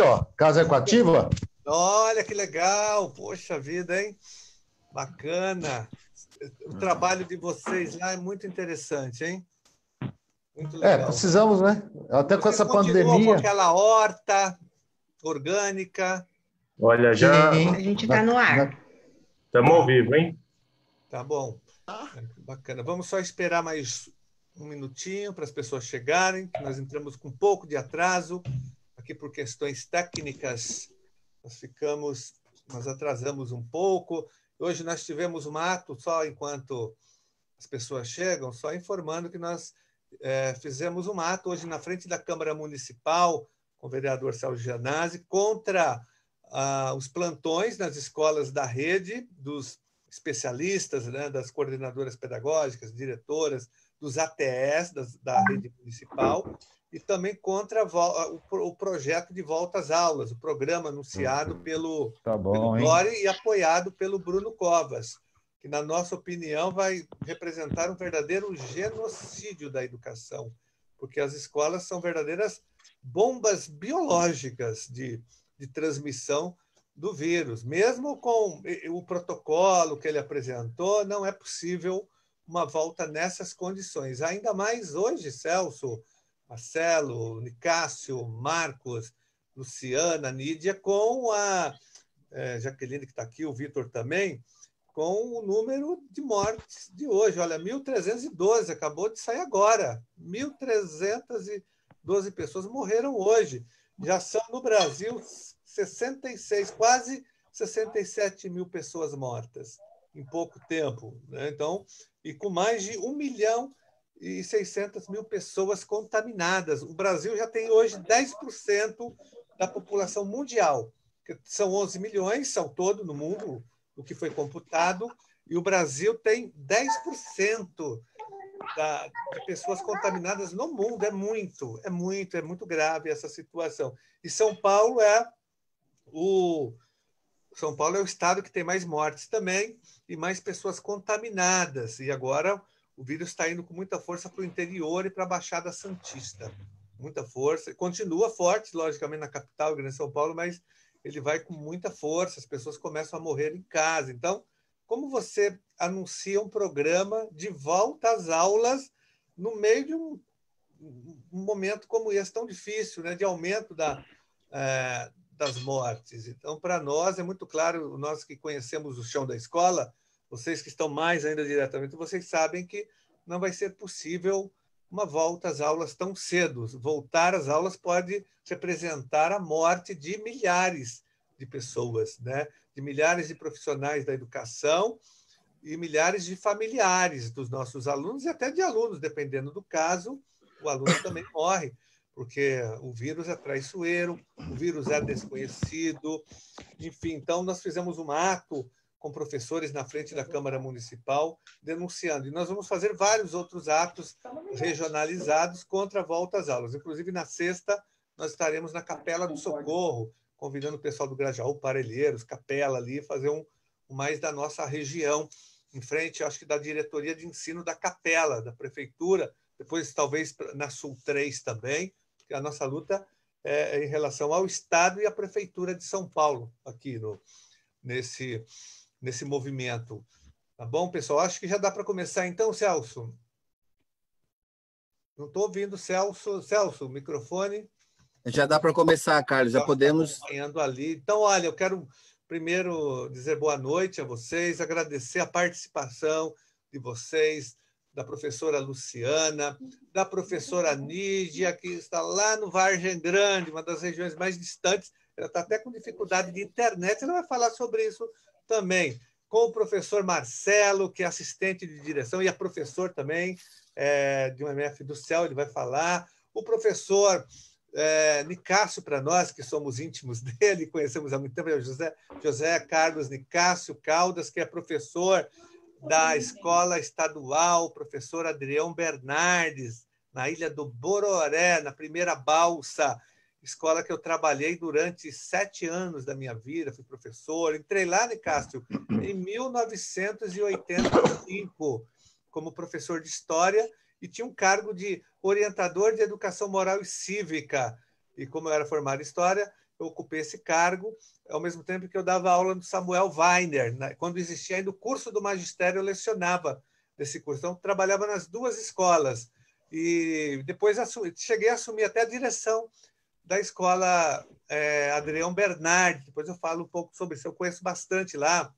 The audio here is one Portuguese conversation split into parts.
ó, Casa Equativa. Olha que legal, poxa vida, hein? Bacana. O trabalho de vocês lá é muito interessante, hein? Muito legal. Precisamos, né? Até com Vocês essa continuam com pandemia. aquela horta orgânica? Olha, já Sim, A gente está no ar. estamos ao vivo, hein? Tá bom. Bacana. Vamos só esperar mais um minutinho para as pessoas chegarem, que nós entramos com um pouco de atraso aqui por questões técnicas. Nós atrasamos um pouco. Hoje nós tivemos um ato, só enquanto as pessoas chegam, só informando que nós fizemos um ato hoje na frente da Câmara Municipal, com o vereador Sérgio Gianazzi, contra os plantões nas escolas da rede, dos especialistas, né, das coordenadoras pedagógicas, diretoras, dos ATS da rede municipal, e também contra o projeto de volta às aulas, o programa anunciado pelo Dori e apoiado pelo Bruno Covas, que, na nossa opinião, vai representar um verdadeiro genocídio da educação, porque as escolas são verdadeiras bombas biológicas de transmissão do vírus. Mesmo com o protocolo que ele apresentou, não é possível uma volta nessas condições. Ainda mais hoje, Celso, Marcelo, Nicásio, Marcos, Luciana, Nídia, com a Jaqueline, que está aqui, o Vitor também, com o número de mortes de hoje. Olha, 1.312, acabou de sair agora. 1.312 pessoas morreram hoje. Já são, no Brasil, 66, quase 67 mil pessoas mortas em pouco tempo, né? Então, e com mais de 1.600.000 pessoas contaminadas. O Brasil já tem hoje 10% da população mundial, que são 11 milhões, são todo no mundo, o que foi computado, e o Brasil tem 10% de pessoas contaminadas no mundo. É muito grave essa situação. E São Paulo é o estado que tem mais mortes também e mais pessoas contaminadas. E agora o vírus está indo com muita força para o interior e para a Baixada Santista. Muita força. Continua forte, logicamente, na capital, Grande São Paulo, mas ele vai com muita força. As pessoas começam a morrer em casa. Então, como você anuncia um programa de volta às aulas no meio de um momento como esse tão difícil, né, de aumento das mortes? Então, para nós é muito claro, nós que conhecemos o chão da escola, vocês que estão mais ainda diretamente, vocês sabem que não vai ser possível uma volta às aulas tão cedo. Voltar às aulas pode representar a morte de milhares de pessoas, né? De milhares de profissionais da educação e milhares de familiares dos nossos alunos e até de alunos, dependendo do caso, o aluno também morre, porque o vírus é traiçoeiro, o vírus é desconhecido, enfim. Então, nós fizemos um ato com professores na frente da Câmara Municipal denunciando, e nós vamos fazer vários outros atos regionalizados contra a volta às aulas. Inclusive, na sexta, nós estaremos na Capela do Socorro, convidando o pessoal do Grajaú, Parelheiros, Capela ali, fazer um mais da nossa região, em frente, acho que da diretoria de ensino da Capela, da prefeitura, depois talvez na Sul 3 também, porque a nossa luta é em relação ao Estado e à Prefeitura de São Paulo, aqui nesse movimento. Tá bom, pessoal? Acho que já dá para começar então, Celso. Não estou ouvindo, Celso. Celso, microfone. Já dá para começar, Carlos, já podemos... Acompanhando ali. Então, olha, eu quero primeiro dizer boa noite a vocês, agradecer a participação de vocês, da professora Luciana, da professora Nídia, que está lá no Vargem Grande, uma das regiões mais distantes. Ela está até com dificuldade de internet, ela vai falar sobre isso também. Com o professor Marcelo, que é assistente de direção e é professor também de um MF do Céu, ele vai falar. O professor Nicásio, para nós, que somos íntimos dele, conhecemos há muito tempo, é o José Carlos Nicásio Caldas, que é professor da Escola Estadual, professor Adrião Bernardes, na Ilha do Bororé, na primeira balsa, escola que eu trabalhei durante 7 anos da minha vida, fui professor. Entrei lá, Nicásio, em 1985, como professor de História, e tinha um cargo de orientador de Educação Moral e Cívica. E como eu era formado em História, eu ocupei esse cargo, ao mesmo tempo que eu dava aula no Samuel Weiner, né? Quando existia ainda o curso do magistério, eu lecionava desse curso. Então, trabalhava nas duas escolas. E depois cheguei a assumir até a direção da escola Adrião Bernardi. Depois eu falo um pouco sobre isso. Eu conheço bastante lá,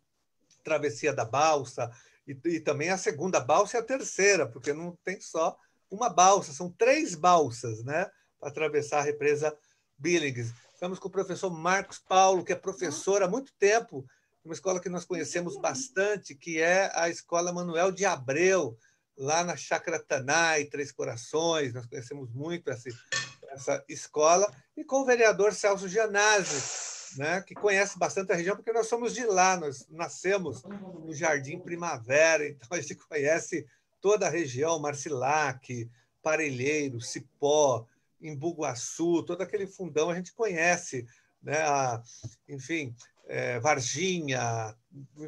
Travessia da Balsa, e também a segunda balsa e a terceira, porque não tem só uma balsa, são 3 balsas, né, para atravessar a represa Billings. Estamos com o professor Marcos Paulo, que é professor há muito tempo, uma escola que nós conhecemos bastante, que é a Escola Manuel de Abreu, lá na Chácara Tanai, Três Corações. Nós conhecemos muito essa escola, e com o vereador Celso Gianazzi, né, que conhece bastante a região, porque nós somos de lá, nós nascemos no Jardim Primavera, então a gente conhece toda a região, Marcilac, Parelheiro, Cipó, Embu-Guaçu, todo aquele fundão a gente conhece, né? Enfim, Varginha,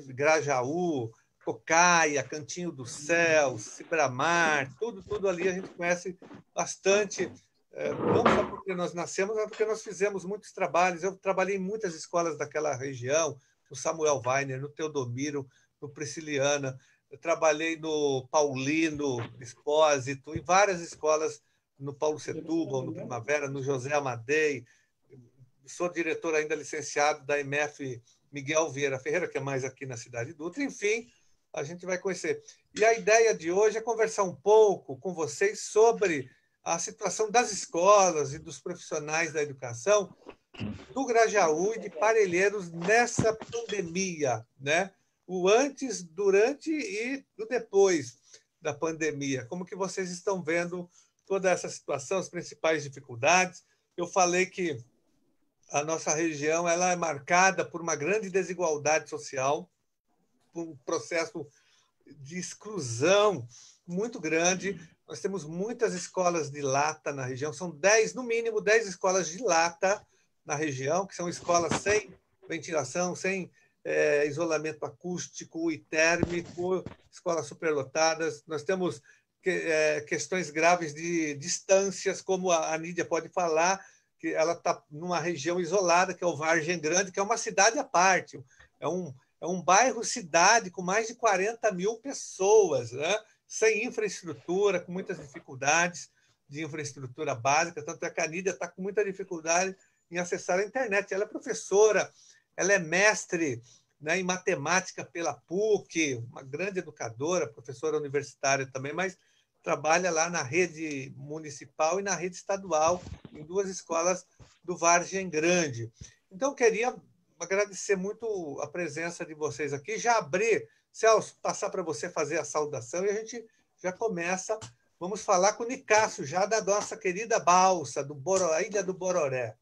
Grajaú, Cocaia, Cantinho do Céu, Cibramar, tudo ali a gente conhece bastante, não só porque nós nascemos, mas porque nós fizemos muitos trabalhos. Eu trabalhei em muitas escolas daquela região, no Samuel Weiner, no Teodomiro, no Prisciliana. Eu trabalhei no Paulino Espósito, em várias escolas, no Paulo Setúbal, no Primavera, no José Amadei. Sou diretor ainda licenciado da MF Miguel Vieira Ferreira, que é mais aqui na Cidade Dutra. Enfim, a gente vai conhecer. E a ideia de hoje é conversar um pouco com vocês sobre a situação das escolas e dos profissionais da educação do Grajaú e de Parelheiros nessa pandemia, né? O antes, durante e o depois da pandemia. Como que vocês estão vendo toda essa situação, as principais dificuldades? Eu falei que a nossa região ela é marcada por uma grande desigualdade social, por um processo de exclusão muito grande. Nós temos muitas escolas de lata na região, são 10, no mínimo 10 escolas de lata na região, que são escolas sem ventilação, sem isolamento acústico e térmico, escolas superlotadas. Nós temos questões graves de distâncias, como a Nídia pode falar, que ela está numa região isolada, que é o Vargem Grande, que é uma cidade à parte, é um bairro-cidade com mais de 40 mil pessoas, né? Sem infraestrutura, com muitas dificuldades de infraestrutura básica, tanto é que a Nídia está com muita dificuldade em acessar a internet. Ela é professora, ela é mestre, né, em matemática pela PUC, uma grande educadora, professora universitária também, mas trabalha lá na rede municipal e na rede estadual, em 2 escolas do Vargem Grande. Então, queria agradecer muito a presença de vocês aqui. Já abrir, Celso, passar para você fazer a saudação e a gente já começa. Vamos falar com o Nicásio, já da nossa querida balsa, a Ilha do Bororé.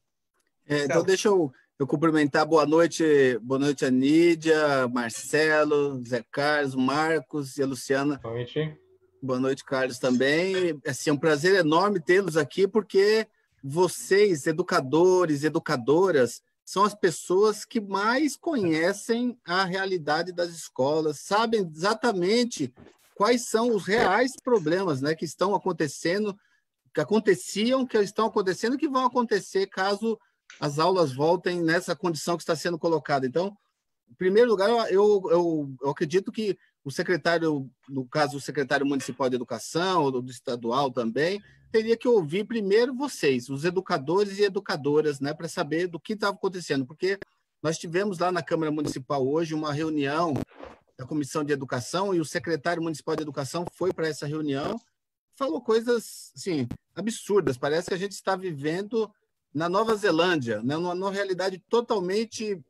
Então, deixa eu cumprimentar. Boa noite a Nídia, Marcelo, Zé Carlos, Marcos e a Luciana. Boa noite. Boa noite, Carlos, também. Assim, é um prazer enorme tê-los aqui, porque vocês, educadores e educadoras, são as pessoas que mais conhecem a realidade das escolas, sabem exatamente quais são os reais problemas, né, que estão acontecendo, que aconteciam, que estão acontecendo e que vão acontecer caso as aulas voltem nessa condição que está sendo colocada. Então, em primeiro lugar, eu acredito que o secretário, no caso, o secretário municipal de educação, ou do estadual também, teria que ouvir primeiro vocês, os educadores e educadoras, né, para saber do que estava acontecendo, porque nós tivemos lá na Câmara Municipal hoje uma reunião da Comissão de Educação e o secretário municipal de Educação foi para essa reunião, falou coisas assim, absurdas, parece que a gente está vivendo na Nova Zelândia, né, numa realidade totalmente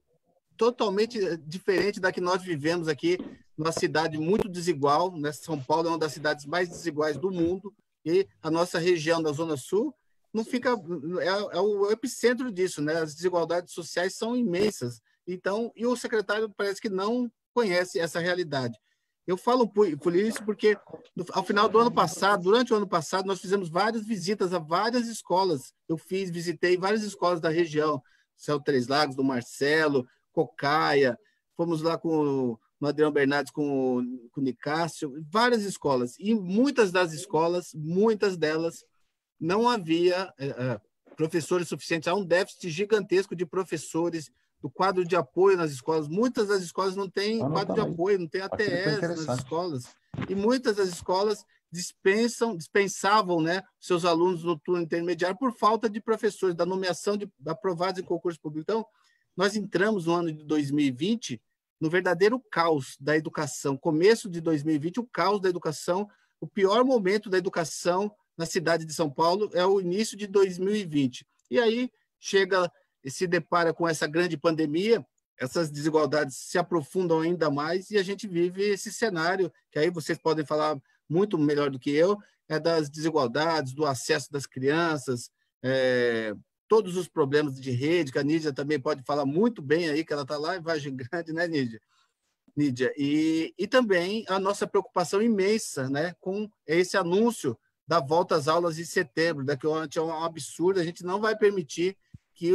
diferente da que nós vivemos aqui, numa cidade muito desigual, né? São Paulo é uma das cidades mais desiguais do mundo, e a nossa região da Zona Sul não fica, é o epicentro disso, né? As desigualdades sociais são imensas. Então, e o secretário parece que não conhece essa realidade. Eu falo por isso porque, ao final do ano passado, durante o ano passado, nós fizemos várias visitas a várias escolas. Visitei várias escolas da região, Céu Três Lagos, do Marcelo, Cocaia, fomos lá no Adriano Bernardes com o Nicásio, várias escolas. E muitas das escolas, muitas delas, não havia professores suficientes. Há um déficit gigantesco de professores, do quadro de apoio nas escolas. Muitas das escolas não têm quadro de apoio, não tem ATS nas escolas. E muitas das escolas dispensavam, né, seus alunos no turno intermediário por falta de professores, da nomeação de aprovados em concurso público. Então, nós entramos no ano de 2020 no verdadeiro caos da educação. Começo de 2020, o caos da educação, o pior momento da educação na cidade de São Paulo é o início de 2020. E aí chega e se depara com essa grande pandemia, essas desigualdades se aprofundam ainda mais e a gente vive esse cenário, que aí vocês podem falar muito melhor do que eu, das desigualdades, do acesso das crianças, todos os problemas de rede, que a Nídia também pode falar muito bem aí, que ela está lá em Vargem Grande, né, Nídia? E também a nossa preocupação imensa, né, com esse anúncio da volta às aulas em setembro, daqui a um absurdo, a gente não vai permitir que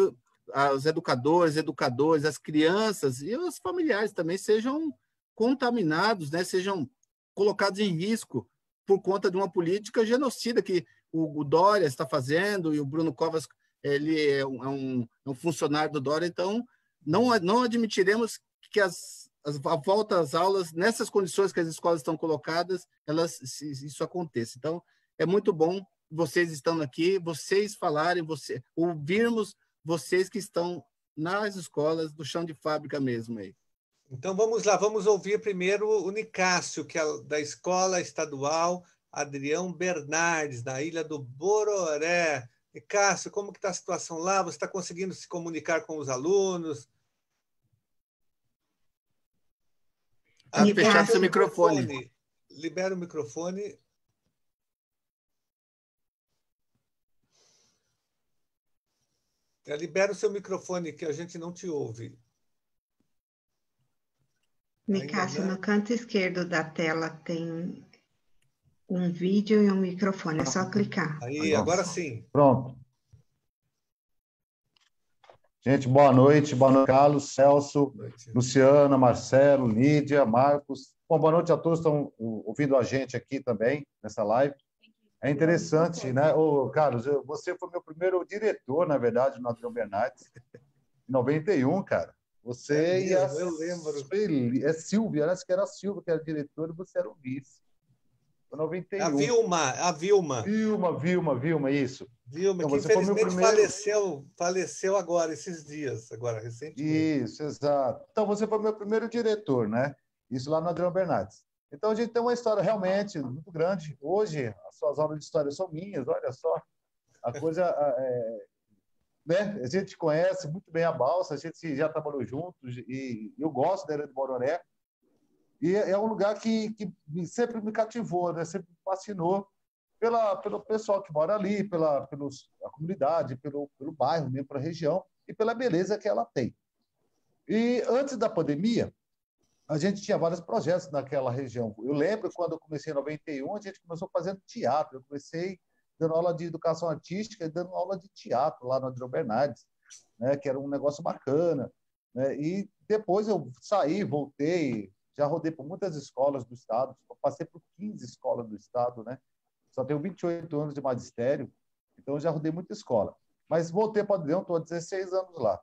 os educadores, as crianças e os familiares também sejam contaminados, né, sejam colocados em risco por conta de uma política genocida que o Dória está fazendo, e o Bruno Covas ele é um funcionário do Dória, então não admitiremos que a volta às aulas, nessas condições que as escolas estão colocadas, isso aconteça. Então, é muito bom vocês estando aqui, vocês falarem, ouvirmos vocês que estão nas escolas, do chão de fábrica mesmo aí. Então, vamos lá, vamos ouvir primeiro o Nicásio, que é da Escola Estadual Adrião Bernardes, na Ilha do Bororé. Nicásio, como que está a situação lá? Você está conseguindo se comunicar com os alunos? Fechar seu microfone. Libera o microfone. Libera o seu microfone, que a gente não te ouve. Nicásio, no canto esquerdo da tela tem um vídeo e um microfone, é só clicar. Aí, agora sim. Pronto. Gente, boa noite, Carlos, Celso, Luciana, Marcelo, Lídia, Marcos. Bom, boa noite a todos que estão ouvindo a gente aqui também, nessa live. É interessante, né? Ô, Carlos, você foi meu primeiro diretor, na verdade, no Adrião Bernardes, em 91, cara. Você eu lembro. É Silvia, acho que era a Silvia que era diretora e você era o vice. Foi 91. A Vilma. Vilma, isso. Vilma, então, que infelizmente faleceu agora, esses dias, agora, recentemente. Isso, exato. Então, você foi meu primeiro diretor, né? Isso lá no Adrião Bernardes. Então, a gente tem uma história realmente muito grande. Hoje, as suas aulas de história são minhas, olha só. A coisa né? A gente conhece muito bem a Balsa, a gente já trabalhou juntos e eu gosto da Ilha do Bororé. E é um lugar que sempre me cativou, né? Sempre me fascinou pelo pessoal que mora ali, pela comunidade, pelo bairro, mesmo, pela região e pela beleza que ela tem. E antes da pandemia, a gente tinha vários projetos naquela região. Eu lembro quando eu comecei em 91, a gente começou fazendo teatro. Eu comecei dando aula de educação artística e dando aula de teatro lá no Adrião Bernardes, né, que era um negócio bacana. Né? E depois eu saí, voltei, já rodei por muitas escolas do estado, passei por 15 escolas do estado, né? Só tenho 28 anos de magistério, então eu já rodei muita escola. Mas voltei para dentro, estou há 16 anos lá.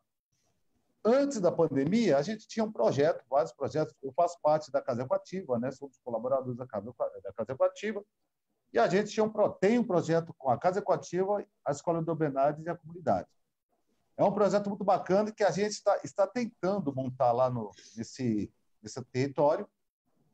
Antes da pandemia, a gente tinha um projeto, vários projetos. Eu faço parte da Casa Equativa, né? Somos colaboradores da Casa Equativa. E a gente tem um projeto com a Casa Equativa, a Escola do Bernardes e a comunidade. É um projeto muito bacana que a gente está tentando montar lá nesse território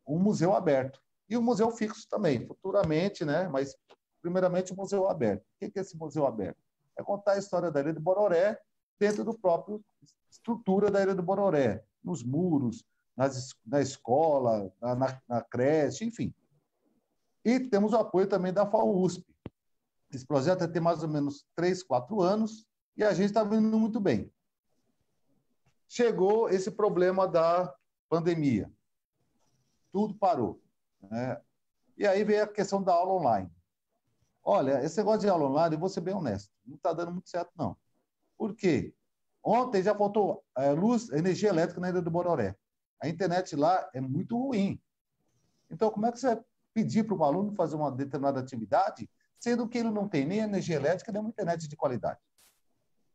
um museu aberto. E um museu fixo também, futuramente, né? Mas, primeiramente, um museu aberto. O que é esse museu aberto? É contar a história da Ilha do Bororé dentro do próprio estrutura da Ilha do Bororé, nos muros, na escola, na creche, enfim. E temos o apoio também da FAUSP. Esse projeto tem mais ou menos 3, 4 anos e a gente está vindo muito bem. Chegou esse problema da pandemia. Tudo parou. Né? E aí veio a questão da aula online. Olha, esse negócio de aula online, eu vou ser bem honesto, não está dando muito certo, não. Por quê? Ontem já faltou energia elétrica na Ilha do Bororé. A internet lá é muito ruim. Então, como é que você vai pedir para o aluno fazer uma determinada atividade, sendo que ele não tem nem energia elétrica, nem uma internet de qualidade?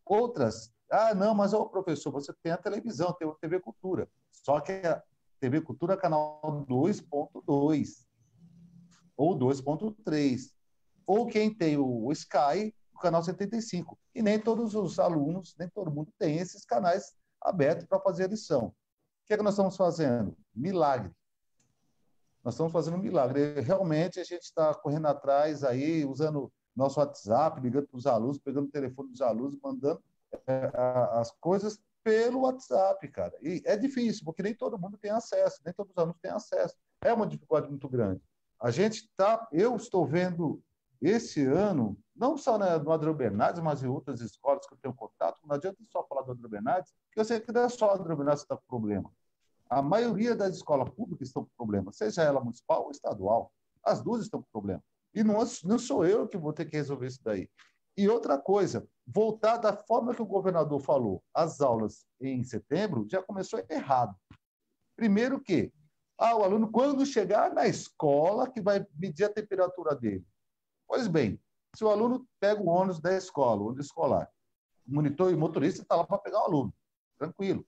Outras, não, mas, ô, professor, você tem a televisão, tem a TV Cultura. Só que a TV Cultura é canal 2.2 ou 2.3. Ou quem tem o Sky, o canal 75. E nem todos os alunos, nem todo mundo tem esses canais abertos para fazer a lição. O que é que nós estamos fazendo? Milagre. Nós estamos fazendo um milagre. Realmente, a gente está correndo atrás aí, usando nosso WhatsApp, ligando para os alunos, pegando o telefone dos alunos, mandando as coisas pelo WhatsApp, cara. E é difícil, porque nem todo mundo tem acesso, nem todos os alunos têm acesso. É uma dificuldade muito grande. Eu estou vendo esse ano, não só no Adriano Bernardes, mas em outras escolas que eu tenho contato, não adianta só falar do Adriano Bernardes, porque eu sei que não é só o Adriano Bernardes que está com problema. A maioria das escolas públicas estão com problema, seja ela municipal ou estadual. As duas estão com problema. E não sou eu que vou ter que resolver isso daí. E outra coisa, voltar da forma que o governador falou, as aulas em setembro, já começou errado. Primeiro que, o aluno, quando chegar na escola, que vai medir a temperatura dele. Pois bem, se o aluno pega o ônibus da escola, o ônibus escolar, o monitor e o motorista está lá para pegar o aluno, tranquilo.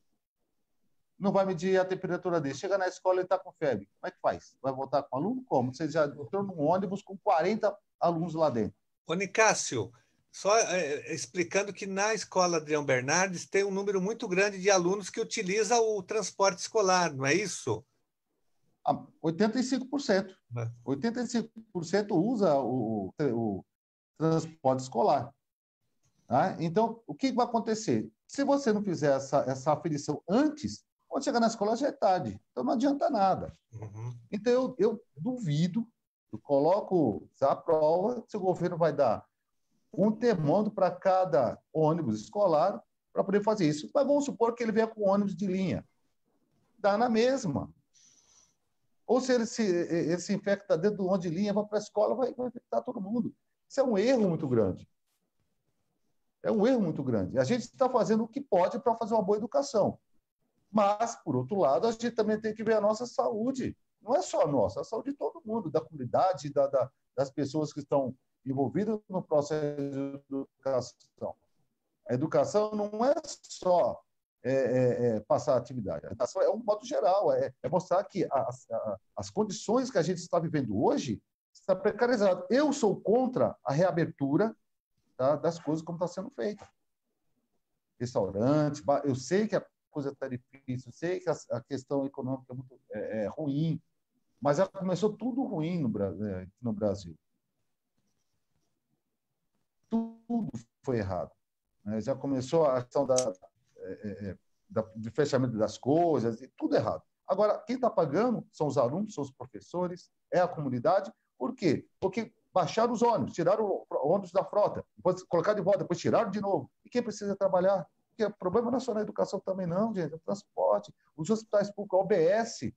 Não vai medir a temperatura dele. Chega na escola e ele está com febre. Como é que faz? Vai voltar com o aluno? Como? Você já entrou num ônibus com 40 alunos lá dentro. Ô, Nicásio, só explicando que na escola Adriano Bernardes tem um número muito grande de alunos que utiliza o transporte escolar, não é isso? 85%. 85% usa o transporte escolar. Tá? Então, o que vai acontecer? Se você não fizer essa aferição antes, quando chegar na escola já é tarde. Então, não adianta nada. Uhum. Então, eu duvido, eu coloco a prova, se o governo vai dar um termômetro para cada ônibus escolar para poder fazer isso. Mas vamos supor que ele venha com ônibus de linha. Dá na mesma. Ou se ele se infecta dentro do ônibus de linha, vai para a escola, vai infectar todo mundo. Isso é um erro muito grande. É um erro muito grande. A gente está fazendo o que pode para fazer uma boa educação. Mas, por outro lado, a gente também tem que ver a nossa saúde. Não é só a nossa, é a saúde de todo mundo, da comunidade, das pessoas que estão envolvidas no processo de educação. A educação não é só passar a atividade. A educação é um modo geral, é mostrar que as condições que a gente está vivendo hoje está precarizado. Eu sou contra a reabertura, tá, das coisas como está sendo feita. Restaurante, eu sei que a coisa está difícil, eu sei que a questão econômica é ruim, mas já começou tudo ruim no Brasil. Tudo foi errado. Já começou a questão de fechamento das coisas, e tudo errado. Agora, quem está pagando são os alunos, são os professores, é a comunidade. Por quê? Porque baixaram os ônibus, tiraram o ônibus da frota, depois colocaram de volta, depois tiraram de novo. E quem precisa trabalhar? Porque o problema não é só na educação também, não, gente, é o transporte. Os hospitais públicos, a UBS,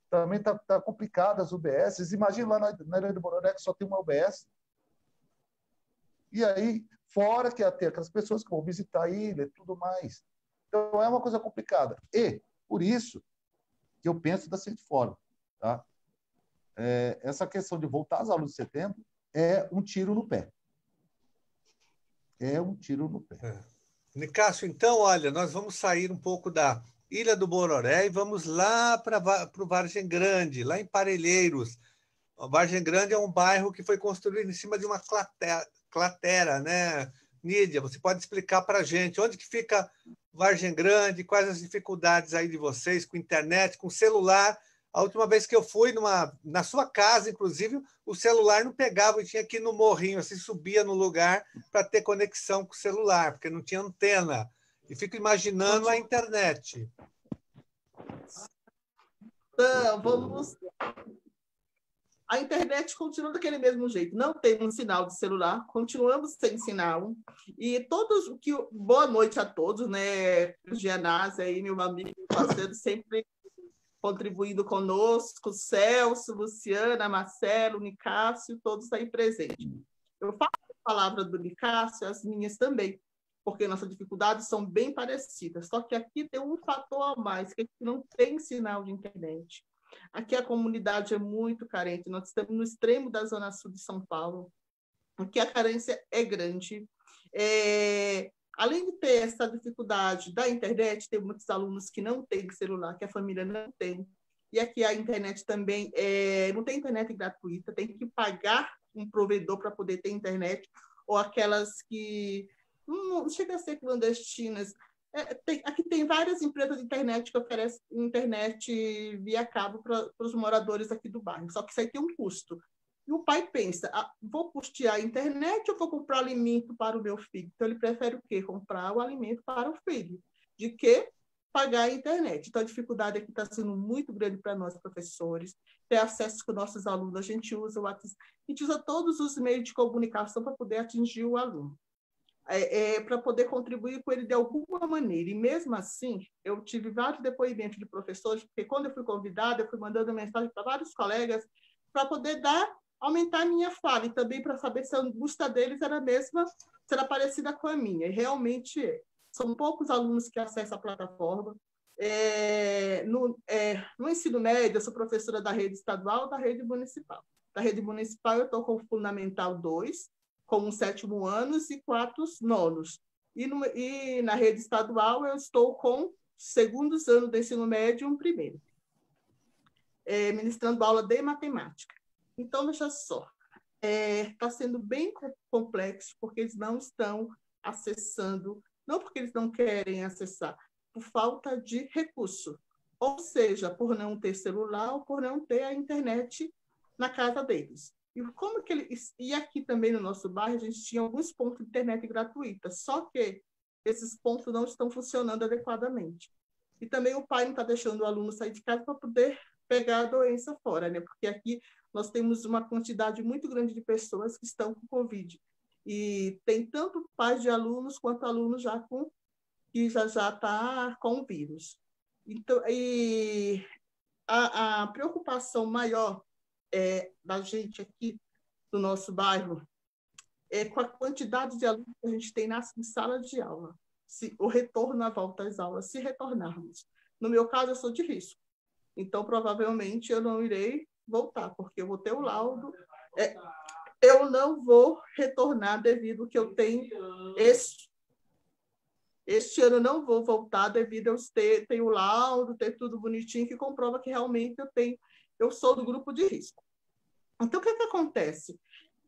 também está complicado as UBS. Imagina lá na Ilha do Bororé que só tem uma UBS. E aí, fora que até aquelas pessoas que vão visitar a ilha e tudo mais. Então, é uma coisa complicada. E, por isso, que eu penso da seguinte forma, tá? Essa questão de voltar às aulas de setembro é um tiro no pé. É um tiro no pé. Nicásio, então, olha, nós vamos sair um pouco da Ilha do Bororé e vamos lá para o Vargem Grande, lá em Parelheiros. A Vargem Grande é um bairro que foi construído em cima de uma cratera, né? Nídia, você pode explicar para a gente onde que fica Vargem Grande, quais as dificuldades aí de vocês com internet, com celular? A última vez que eu fui na sua casa, inclusive, o celular não pegava, eu tinha que ir no morrinho, assim, subia no lugar para ter conexão com o celular, porque não tinha antena. E fico imaginando a internet. Então, vamos... A internet continua daquele mesmo jeito. Não temos sinal de celular, continuamos sem sinal. E boa noite a todos, né? Gianazzi aí, meu amigo, parceiro, sempre contribuindo conosco, Celso, Luciana, Marcelo, Nicásio, todos aí presentes. Eu falo a palavra do Nicásio, as minhas também, porque nossas dificuldades são bem parecidas. Só que aqui tem um fator a mais, que a gente não tem sinal de internet. Aqui a comunidade é muito carente, nós estamos no extremo da zona sul de São Paulo, aqui a carência é grande. além de ter essa dificuldade da internet, tem muitos alunos que não têm celular, que a família não tem. E aqui a internet também não tem internet gratuita, tem que pagar um provedor para poder ter internet, ou aquelas que não chega a ser clandestinas. Aqui tem várias empresas de internet que oferecem internet via cabo para os moradores aqui do bairro, só que isso aí tem um custo. E o pai pensa, vou custear a internet ou vou comprar alimento para o meu filho? Então, ele prefere o quê? Comprar o alimento para o filho. De que pagar a internet. Então, a dificuldade aqui está sendo muito grande para nós, professores, ter acesso com nossos alunos. A gente usa o WhatsApp, a gente usa todos os meios de comunicação para poder atingir o aluno, para poder contribuir com ele de alguma maneira. E, mesmo assim, eu tive vários depoimentos de professores, porque quando eu fui convidada, eu fui mandando mensagem para vários colegas para poder aumentar a minha fala, e também para saber se a angústia deles era a mesma, se era parecida com a minha. E realmente são poucos alunos que acessam a plataforma. No ensino médio, eu sou professora da rede estadual, da rede municipal. Da rede municipal, eu estou com o Fundamental 2, com os 7º anos e 4 nonos. E na rede estadual, eu estou com 2º anos do ensino médio e 1º, ministrando aula de matemática. Então, veja só, está sendo bem complexo, porque eles não estão acessando, não porque eles não querem acessar, por falta de recurso, ou seja, por não ter celular ou por não ter a internet na casa deles. E aqui também no nosso bairro, a gente tinha alguns pontos de internet gratuita, só que esses pontos não estão funcionando adequadamente. E também o pai não está deixando o aluno sair de casa para poder pegar a doença fora, né? Porque aqui nós temos uma quantidade muito grande de pessoas que estão com Covid. E tem tanto pais de alunos quanto alunos que já está com o vírus. Então, e a preocupação maior da gente aqui do nosso bairro é com a quantidade de alunos que a gente tem em sala de aula, o retorno à volta às aulas, se retornarmos. No meu caso, eu sou de risco. Então, provavelmente, eu não irei voltar, porque eu vou ter o laudo. Eu não vou retornar devido que eu tenho... Este ano eu não vou voltar devido a eu ter o laudo, ter tudo bonitinho, que comprova que realmente eu sou do grupo de risco. Então, o que acontece?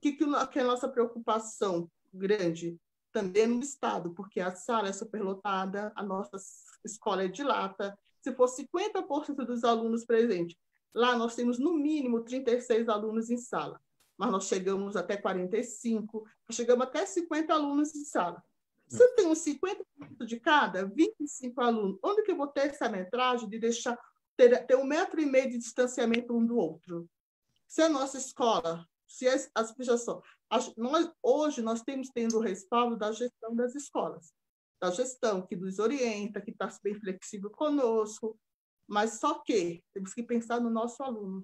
Que a nossa preocupação grande também é no Estado, porque a sala é superlotada, a nossa escola é de lata. Se for 50% dos alunos presentes, lá nós temos no mínimo 36 alunos em sala, mas nós chegamos até 45, chegamos até 50 alunos em sala. Se eu tenho 50% de cada, 25 alunos, onde que eu vou ter essa metragem de ter 1,5 metro de distanciamento um do outro? Se a nossa escola, veja só, hoje nós temos tendo o respaldo da gestão das escolas, da gestão que nos orienta, que está bem flexível conosco, mas só que temos que pensar no nosso aluno.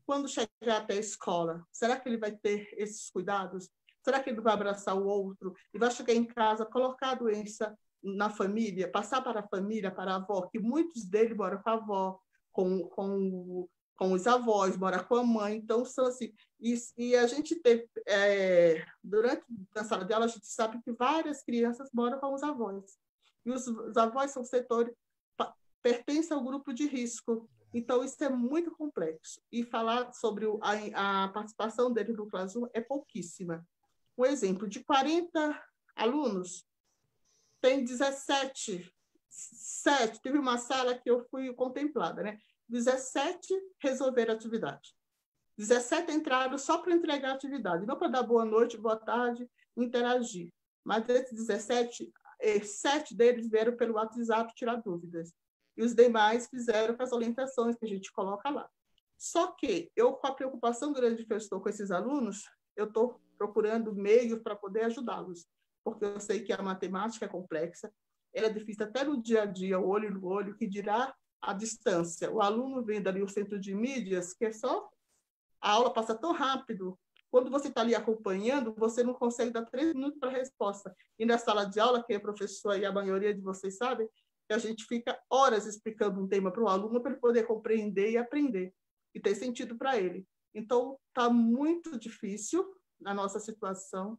Quando chegar até a escola, será que ele vai ter esses cuidados? Será que ele vai abraçar o outro? E vai chegar em casa, colocar a doença na família, passar para a família, para a avó, que muitos deles moram com a avó, com os avós, moram com a mãe. Então, são assim. E a gente teve, durante a sala de aula, a gente sabe que várias crianças moram com os avós. E os avós são setores, pertencem ao grupo de risco. Então, isso é muito complexo. E falar sobre a participação deles no Classroom é pouquíssima. Um exemplo, de 40 alunos, tem 17. Teve uma sala que eu fui contemplada, né? 17 resolveram a atividade. 17 entraram só para entregar a atividade, não para dar boa noite, boa tarde, interagir. Mas desses 17, 7 deles vieram pelo WhatsApp tirar dúvidas. E os demais fizeram com as orientações que a gente coloca lá. Só que eu, com a preocupação grande que eu estou com esses alunos, eu estou procurando meios para poder ajudá-los, porque eu sei que a matemática é complexa, ela é difícil até no dia a dia, o olho no olho, que dirá a distância. O aluno vendo ali o centro de mídias, que é só... A aula passa tão rápido, quando você está ali acompanhando, você não consegue dar 3 minutos para a resposta. E na sala de aula, que é professor e a maioria de vocês sabem, que a gente fica horas explicando um tema para o aluno para ele poder compreender e aprender, e ter sentido para ele. Então, está muito difícil a nossa situação.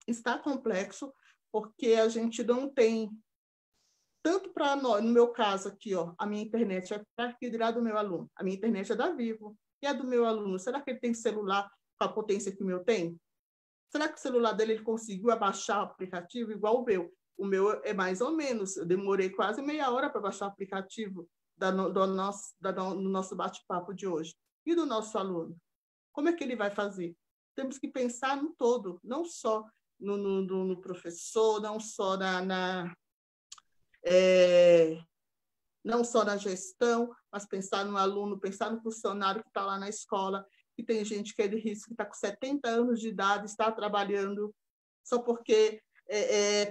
está complexo, porque a gente não tem, tanto para nós, no meu caso aqui, ó, a minha internet é para cuidar do meu aluno, a minha internet é da Vivo, e a do meu aluno, será que ele tem celular com a potência que o meu tem? Será que o celular dele ele conseguiu abaixar o aplicativo igual o meu? O meu é mais ou menos, eu demorei quase meia hora para baixar o aplicativo do nosso bate-papo de hoje. E do nosso aluno? Como é que ele vai fazer? Temos que pensar no todo, não só no professor, não só não só na gestão, mas pensar no aluno, pensar no funcionário que está lá na escola, que tem gente que é de risco, que está com 70 anos de idade, está trabalhando, só porque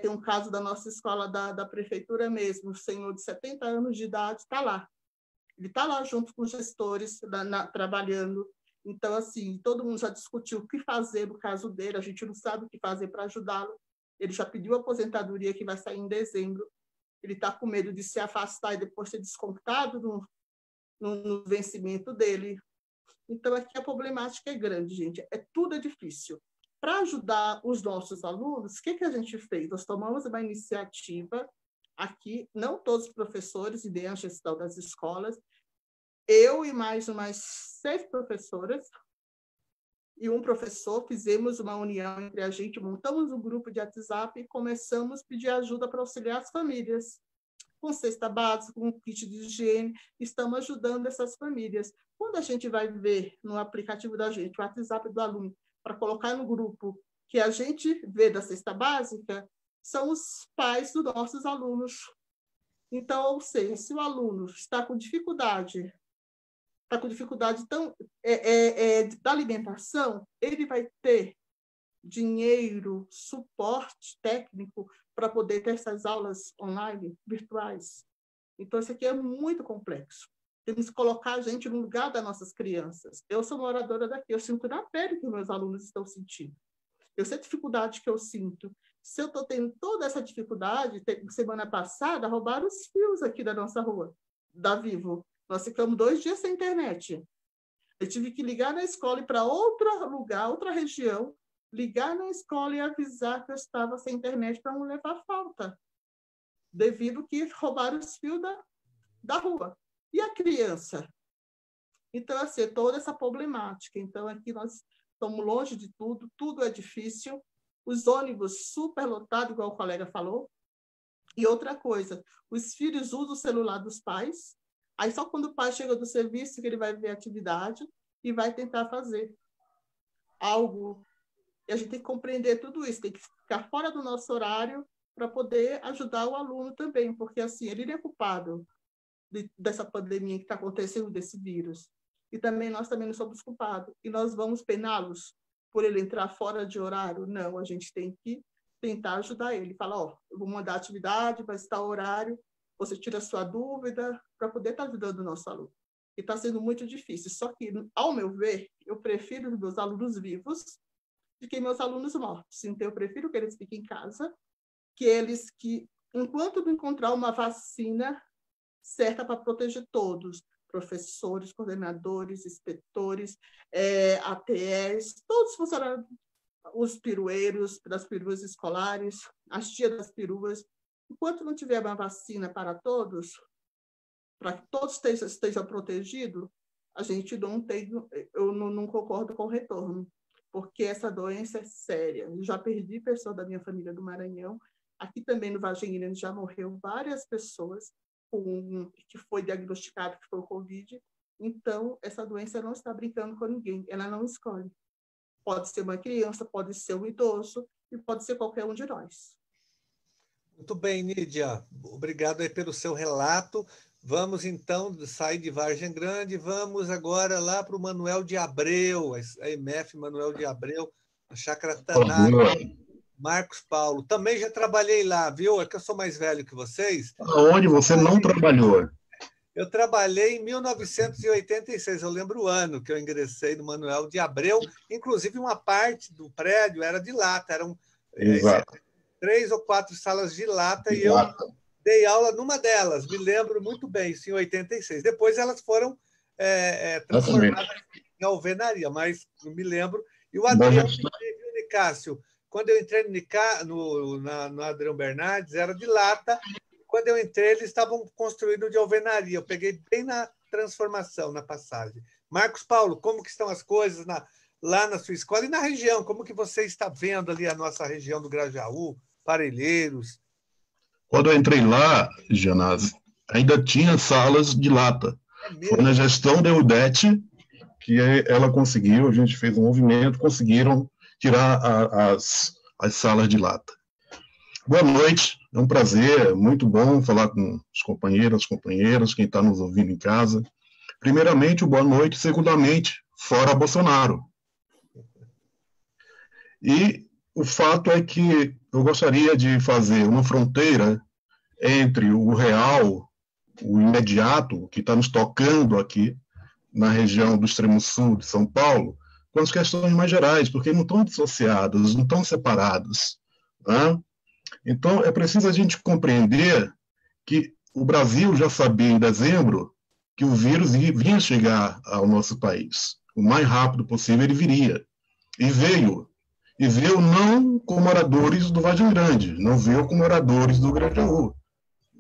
tem um caso da nossa escola, da prefeitura mesmo, o senhor de 70 anos de idade está lá. Ele está lá junto com os gestores, trabalhando. Então, assim, todo mundo já discutiu o que fazer no caso dele, a gente não sabe o que fazer para ajudá-lo. Ele já pediu a aposentadoria, que vai sair em dezembro. Ele está com medo de se afastar e depois ser descontado no vencimento dele. Então, aqui a problemática é grande, gente. Tudo é difícil. Para ajudar os nossos alunos, o que a gente fez? Nós tomamos uma iniciativa aqui, não todos os professores e nem a gestão das escolas, eu e mais umas 6 professoras e um professor, fizemos uma união entre a gente, montamos um grupo de WhatsApp e começamos a pedir ajuda para auxiliar as famílias. Com cesta básica, com kit de higiene, estamos ajudando essas famílias. Quando a gente vai ver no aplicativo da gente, o WhatsApp do aluno, para colocar no grupo que a gente vê da cesta básica, são os pais dos nossos alunos. Então, ou seja, se o aluno está com dificuldade da alimentação, ele vai ter dinheiro, suporte técnico para poder ter essas aulas online, virtuais. Então, isso aqui é muito complexo. Temos que colocar a gente no lugar das nossas crianças. Eu sou moradora daqui, eu sinto na pele que os meus alunos estão sentindo. Eu sei a dificuldade que eu sinto. Se eu estou tendo toda essa dificuldade, semana passada, roubaram os fios aqui da nossa rua, da Vivo. Nós ficamos 2 dias sem internet. Eu tive que ligar na escola e ir para outro lugar, outra região, ligar na escola e avisar que eu estava sem internet para não levar falta, devido que roubaram os fios da rua. E a criança? Então, assim, toda essa problemática. Então, aqui nós estamos longe de tudo, tudo é difícil. Os ônibus super lotados, igual o colega falou. E outra coisa, os filhos usam o celular dos pais, aí só quando o pai chega do serviço que ele vai ver a atividade e vai tentar fazer algo. E a gente tem que compreender tudo isso, tem que ficar fora do nosso horário para poder ajudar o aluno também, porque assim, ele não é culpado dessa pandemia que está acontecendo, desse vírus. E também nós também não somos culpados. E nós vamos pená-los por ele entrar fora de horário? Não, a gente tem que tentar ajudar ele. Falar, ó, eu vou mandar atividade, vai estar o horário, você tira a sua dúvida para poder estar ajudando o nosso aluno. E está sendo muito difícil. Só que, ao meu ver, eu prefiro os meus alunos vivos do que meus alunos mortos. Então, eu prefiro que eles fiquem em casa, que enquanto não encontrar uma vacina certa para proteger todos, professores, coordenadores, inspetores, ATEs, todos os funcionários, os pirueiros das peruas escolares, as tias das peruas. Enquanto não tiver uma vacina para todos, para que todos estejam protegidos, a gente eu não concordo com o retorno, porque essa doença é séria. Eu já perdi pessoas da minha família do Maranhão. Aqui também no Vargem Grande já morreu várias pessoas que foi diagnosticado que foi o Covid. Então, essa doença não está brincando com ninguém, ela não escolhe. Pode ser uma criança, pode ser um idoso e pode ser qualquer um de nós. Muito bem, Nídia. Obrigado aí pelo seu relato. Vamos, então, sair de Vargem Grande, vamos agora lá para o Manuel de Abreu, a MF Manuel de Abreu, a Chácara Taná. Marcos Paulo. Também já trabalhei lá, viu? É que eu sou mais velho que vocês. Aonde você não trabalhou? Eu trabalhei em 1986, eu lembro o ano que eu ingressei no Manuel de Abreu, inclusive uma parte do prédio era de lata, eram 3 ou 4 salas de lata, e eu dei aula numa delas, me lembro muito bem, isso em 86. Depois elas foram transformadas em alvenaria, mas não me lembro. E o Adriano, Nicásio, Quando eu entrei no Adriano Bernardes, era de lata. Quando eu entrei, eles estavam construindo de alvenaria. Eu peguei bem na transformação, na passagem. Marcos Paulo, como que estão as coisas lá na sua escola e na região? Como que você está vendo ali a nossa região do Grajaú, Parelheiros? Quando eu entrei lá, Janaz, ainda tinha salas de lata. Foi na gestão da Eudete que ela conseguiu, a gente fez um movimento, conseguiram tirar as salas de lata. Boa noite, é um prazer, muito bom falar com os companheiros, companheiras, quem está nos ouvindo em casa. Primeiramente, boa noite, segundamente, fora Bolsonaro. E o fato é que eu gostaria de fazer uma fronteira entre o real, o imediato, que está nos tocando aqui na região do extremo sul de São Paulo, com as questões mais gerais, porque não estão dissociadas, não estão separadas. Né? Então, é preciso a gente compreender que o Brasil já sabia em dezembro que o vírus vinha chegar ao nosso país. O mais rápido possível ele viria. E veio. E veio não como moradores do Vargem Grande, não veio como moradores do Grajaú.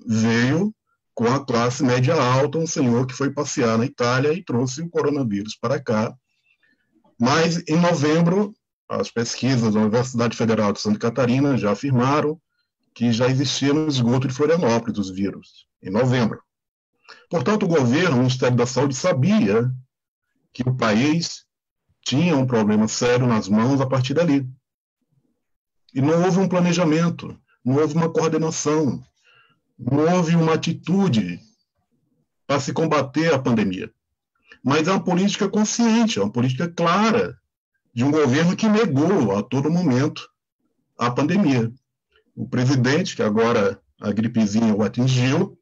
Veio com a classe média alta, um senhor que foi passear na Itália e trouxe o coronavírus para cá. Mas, em novembro, as pesquisas da Universidade Federal de Santa Catarina já afirmaram que já existia no esgoto de Florianópolis os vírus, em novembro. Portanto, o governo, o Ministério da Saúde, sabia que o país tinha um problema sério nas mãos a partir dali. E não houve um planejamento, não houve uma coordenação, não houve uma atitude para se combater a pandemia. Mas é uma política consciente, é uma política clara de um governo que negou a todo momento a pandemia. O presidente, que agora a gripezinha o atingiu,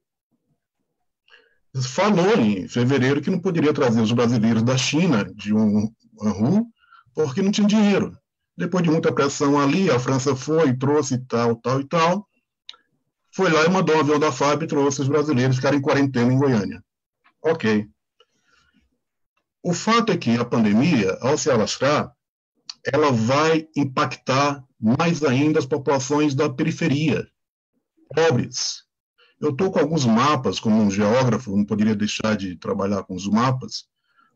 falou em fevereiro que não poderia trazer os brasileiros da China, de Wuhan, porque não tinha dinheiro. Depois de muita pressão ali, a França foi, trouxe tal. Foi lá e mandou um avião da FAB e trouxe os brasileiros ficarem em quarentena em Goiânia. Ok. O fato é que a pandemia, ao se alastrar, ela vai impactar mais ainda as populações da periferia, pobres. Eu estou com alguns mapas, como um geógrafo, não poderia deixar de trabalhar com os mapas,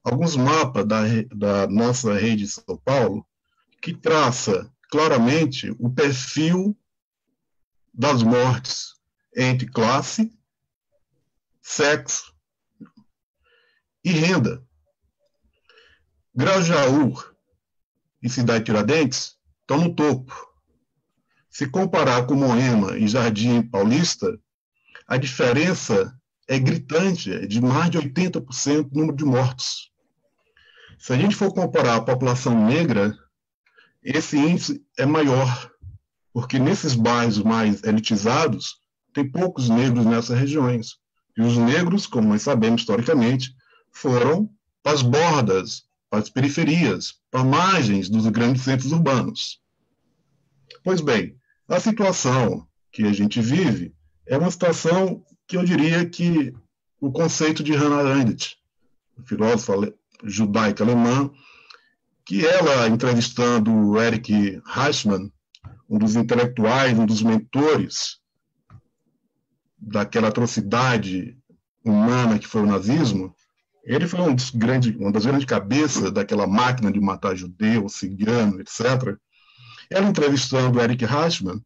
alguns mapas da nossa rede de São Paulo, que traça claramente o perfil das mortes entre classe, sexo e renda. Grajaú e Cidade Tiradentes estão no topo. Se comparar com Moema e Jardim Paulista, a diferença é gritante, é de mais de 80% do número de mortos. Se a gente for comparar a população negra, esse índice é maior, porque nesses bairros mais elitizados, tem poucos negros nessas regiões. E os negros, como nós sabemos historicamente, foram para as bordas, para as periferias, para margens dos grandes centros urbanos. Pois bem, a situação que a gente vive é uma situação que eu diria que o conceito de Hannah Arendt, filósofa judaica alemã, que ela, entrevistando o Erich Heichmann, um dos intelectuais, um dos mentores daquela atrocidade humana que foi o nazismo, ele foi uma das grandes cabeças daquela máquina de matar judeu, cigano, etc. Ela, entrevistando o Erich Heichmann,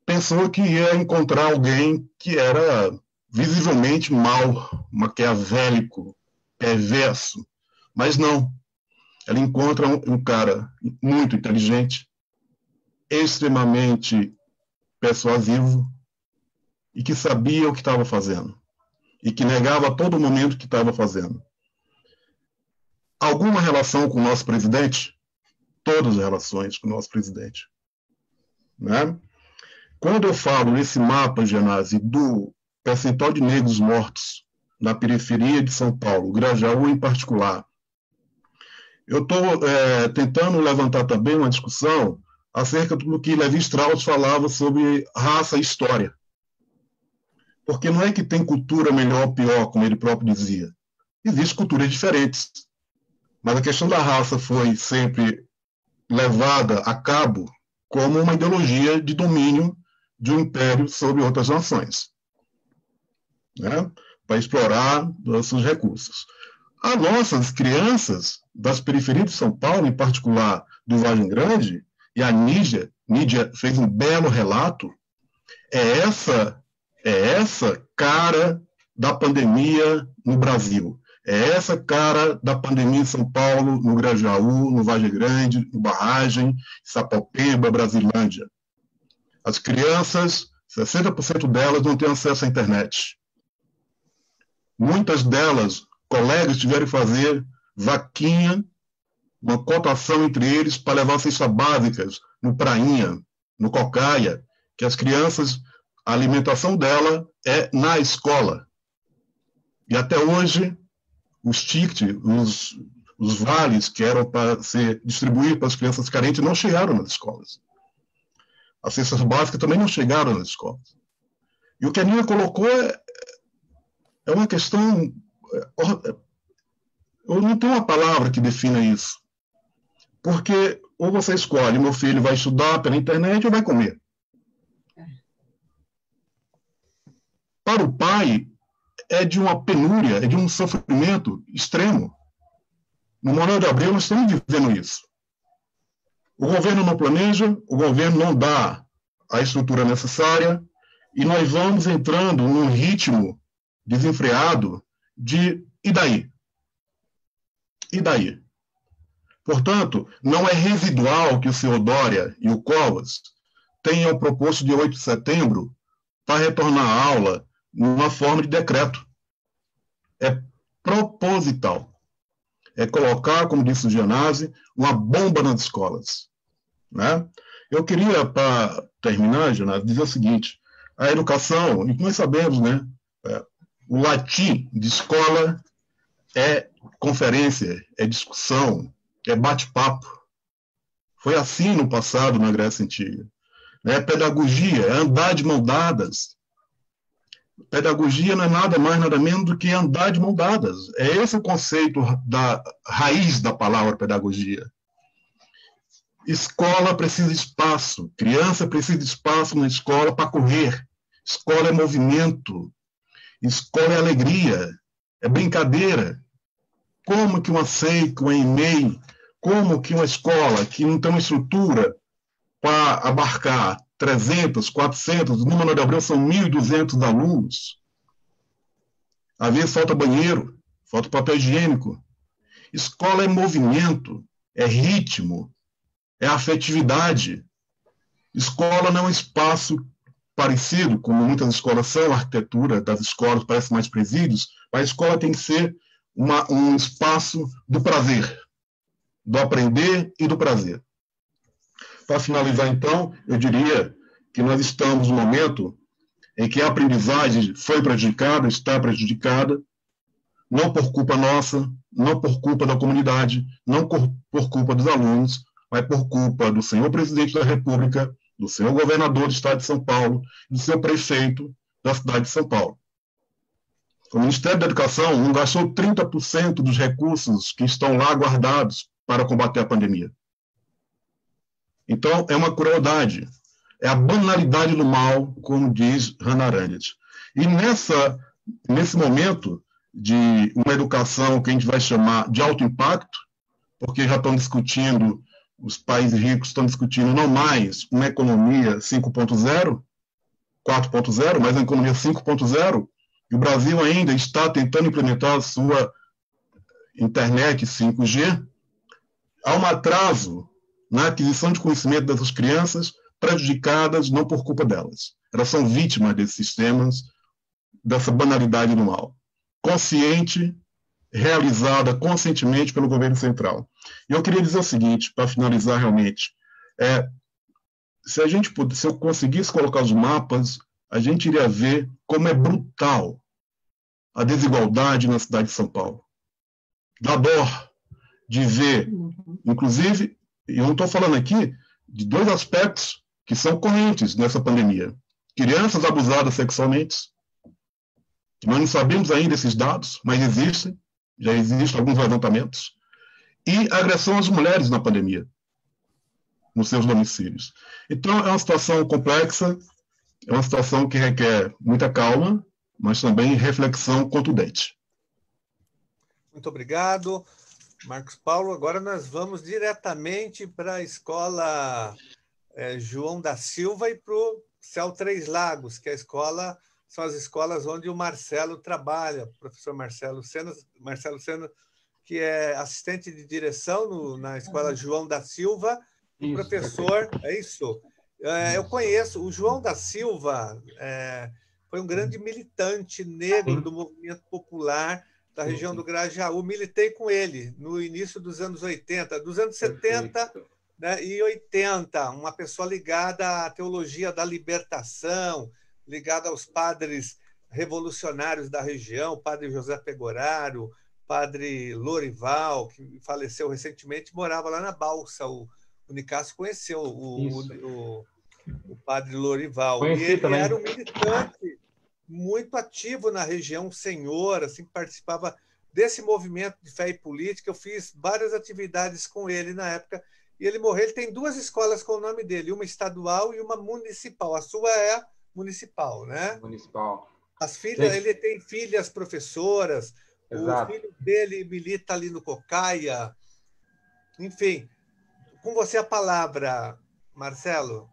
pensou que ia encontrar alguém que era visivelmente mau, maquiavélico, perverso, mas não. Ela encontra um cara muito inteligente, extremamente persuasivo e que sabia o que estava fazendo e que negava a todo momento o que estava fazendo. Alguma relação com o nosso presidente? Todas as relações com o nosso presidente. Né? Quando eu falo nesse mapa, Genasi, do percentual de negros mortos na periferia de São Paulo, Grajaú em particular, eu estou tentando levantar também uma discussão acerca do que Levi Strauss falava sobre raça e história. Porque não é que tem cultura melhor ou pior, como ele próprio dizia. Existem culturas diferentes. Mas a questão da raça foi sempre levada a cabo como uma ideologia de domínio de um império sobre outras nações, né? Para explorar os seus recursos. As nossas crianças das periferias de São Paulo, em particular do Vargem Grande, e a Nídia fez um belo relato, é essa cara da pandemia no Brasil. É essa cara da pandemia em São Paulo, no Grajaú, no Vargem Grande, no Barragem, Sapopemba, Brasilândia. As crianças, 60% delas não têm acesso à internet. Muitas delas, colegas, tiveram que fazer vaquinha, uma cotação entre eles para levar cestas básicas no Prainha, no Cocaia, que as crianças, a alimentação dela é na escola. E até hoje, os tickets, os vales que eram para ser distribuídos para as crianças carentes não chegaram nas escolas. As cestas básicas também não chegaram nas escolas. E o que a Nina colocou é uma questão... Eu não tenho uma palavra que defina isso. Porque ou você escolhe, meu filho vai estudar pela internet ou vai comer. Para o pai, é de uma penúria, é de um sofrimento extremo. No Manuel de Abreu, nós estamos vivendo isso. O governo não planeja, o governo não dá a estrutura necessária, e nós vamos entrando num ritmo desenfreado de e daí? E daí? Portanto, não é residual que o senhor Dória e o Covas tenham proposto de 8 de setembro para retornar à aula numa forma de decreto. É proposital. É colocar, como disse o Gianazzi, uma bomba nas escolas, né? Eu queria, para terminar, Gianazzi, dizer o seguinte: a educação, e nós sabemos, né? O latim de escola é conferência, é discussão, é bate-papo. Foi assim no passado, na Grécia Antiga. Pedagogia é andar de mão dadas. Pedagogia não é nada mais, nada menos do que andar de mão dadas. É esse o conceito da raiz da palavra pedagogia. Escola precisa de espaço. Criança precisa de espaço na escola para correr. Escola é movimento. Escola é alegria. É brincadeira. Como que uma SEIC, uma EMEI, como que uma escola que não tem uma estrutura para abarcar 300, 400, no Manuel de Abreu são 1.200 alunos. Às vezes falta banheiro, falta papel higiênico. Escola é movimento, é ritmo, é afetividade. Escola não é um espaço parecido, como muitas escolas são, a arquitetura das escolas parece mais presídios, mas a escola tem que ser um espaço do prazer, do aprender e do prazer. Para finalizar, então, eu diria que nós estamos num momento em que a aprendizagem foi prejudicada, está prejudicada, não por culpa nossa, não por culpa da comunidade, não por culpa dos alunos, mas por culpa do senhor presidente da República, do senhor governador do estado de São Paulo, do seu prefeito da cidade de São Paulo. O Ministério da Educação não gastou 30% dos recursos que estão lá guardados para combater a pandemia. Então, é uma crueldade, é a banalidade do mal, como diz Hannah Arendt. E nesse momento de uma educação que a gente vai chamar de alto impacto, porque já estão discutindo, os países ricos estão discutindo não mais uma economia 5.0, 4.0, mas uma economia 5.0, e o Brasil ainda está tentando implementar a sua internet 5G, há um atraso na aquisição de conhecimento dessas crianças, prejudicadas não por culpa delas. Elas são vítimas desses sistemas, dessa banalidade do mal. Consciente, realizada conscientemente pelo governo central. E eu queria dizer o seguinte, para finalizar realmente, se eu conseguisse colocar os mapas, a gente iria ver como é brutal a desigualdade na cidade de São Paulo. Dá dó de ver, inclusive, eu não estou falando aqui de dois aspectos que são correntes nessa pandemia. Crianças abusadas sexualmente, nós não sabemos ainda esses dados, mas existem, já existem alguns levantamentos, e agressão às mulheres na pandemia. nos seus domicílios. Então, é uma situação complexa, é uma situação que requer muita calma, mas também reflexão contundente. Muito obrigado, Marcos Paulo. Agora nós vamos diretamente para a escola João da Silva e para o Céu Três Lagos, que são as escolas onde o Marcelo trabalha, o professor Marcelo Sena, que é assistente de direção na escola João da Silva, e professor, é isso? Eu conheço, o João da Silva foi um grande militante negro do movimento popular da região do Grajaú. Militei com ele no início dos anos 80, dos anos 70, né, e 80, uma pessoa ligada à teologia da libertação, ligada aos padres revolucionários da região, o padre José Pegoraro, padre Lorival, que faleceu recentemente, morava lá na Balsa. O Nicásio conheceu o padre Lorival. Conheci e ele também. Era um militante muito ativo na região, um senhor, assim, que participava desse movimento de fé e política. Eu fiz várias atividades com ele na época, e ele morreu. Ele tem 2 escolas com o nome dele, uma estadual e uma municipal. A sua é municipal, né? Municipal. As filhas, ele tem filhas professoras, Exato. O filho dele milita ali no Cocaia. Enfim, com você a palavra, Marcelo.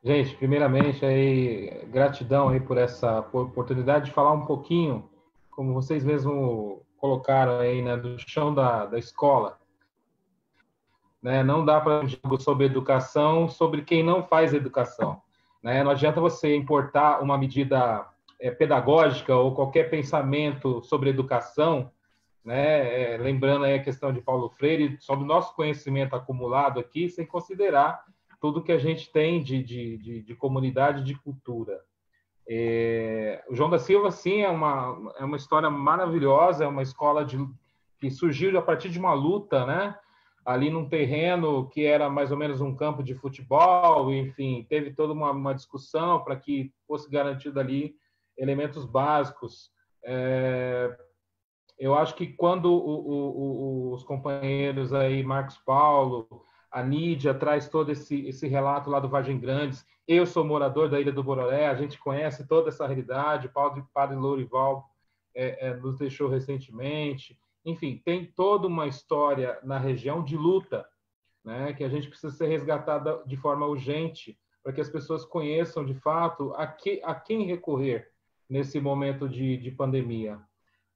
Gente, primeiramente, aí, gratidão aí por essa oportunidade de falar um pouquinho, como vocês mesmos colocaram aí, né, do chão da escola. Né? Não dá para dizer sobre educação sobre quem não faz educação. Né? Não adianta você importar uma medida pedagógica ou qualquer pensamento sobre educação, né? Lembrando aí a questão de Paulo Freire, sobre o nosso conhecimento acumulado aqui, sem considerar tudo que a gente tem de comunidade, de cultura. O João da Silva, sim, é uma história maravilhosa, é uma escola que surgiu a partir de uma luta, né? Ali num terreno que era mais ou menos um campo de futebol, enfim, teve toda uma discussão para que fosse garantido ali elementos básicos. Eu acho que quando os companheiros aí, Marcos Paulo, a Nídia, traz todo esse relato lá do Vargem Grandes, eu sou morador da Ilha do Bororé, a gente conhece toda essa realidade, o padre Lourival nos deixou recentemente. Enfim, tem toda uma história na região de luta, né, que a gente precisa ser resgatada de forma urgente, para que as pessoas conheçam, de fato, a quem recorrer nesse momento de pandemia.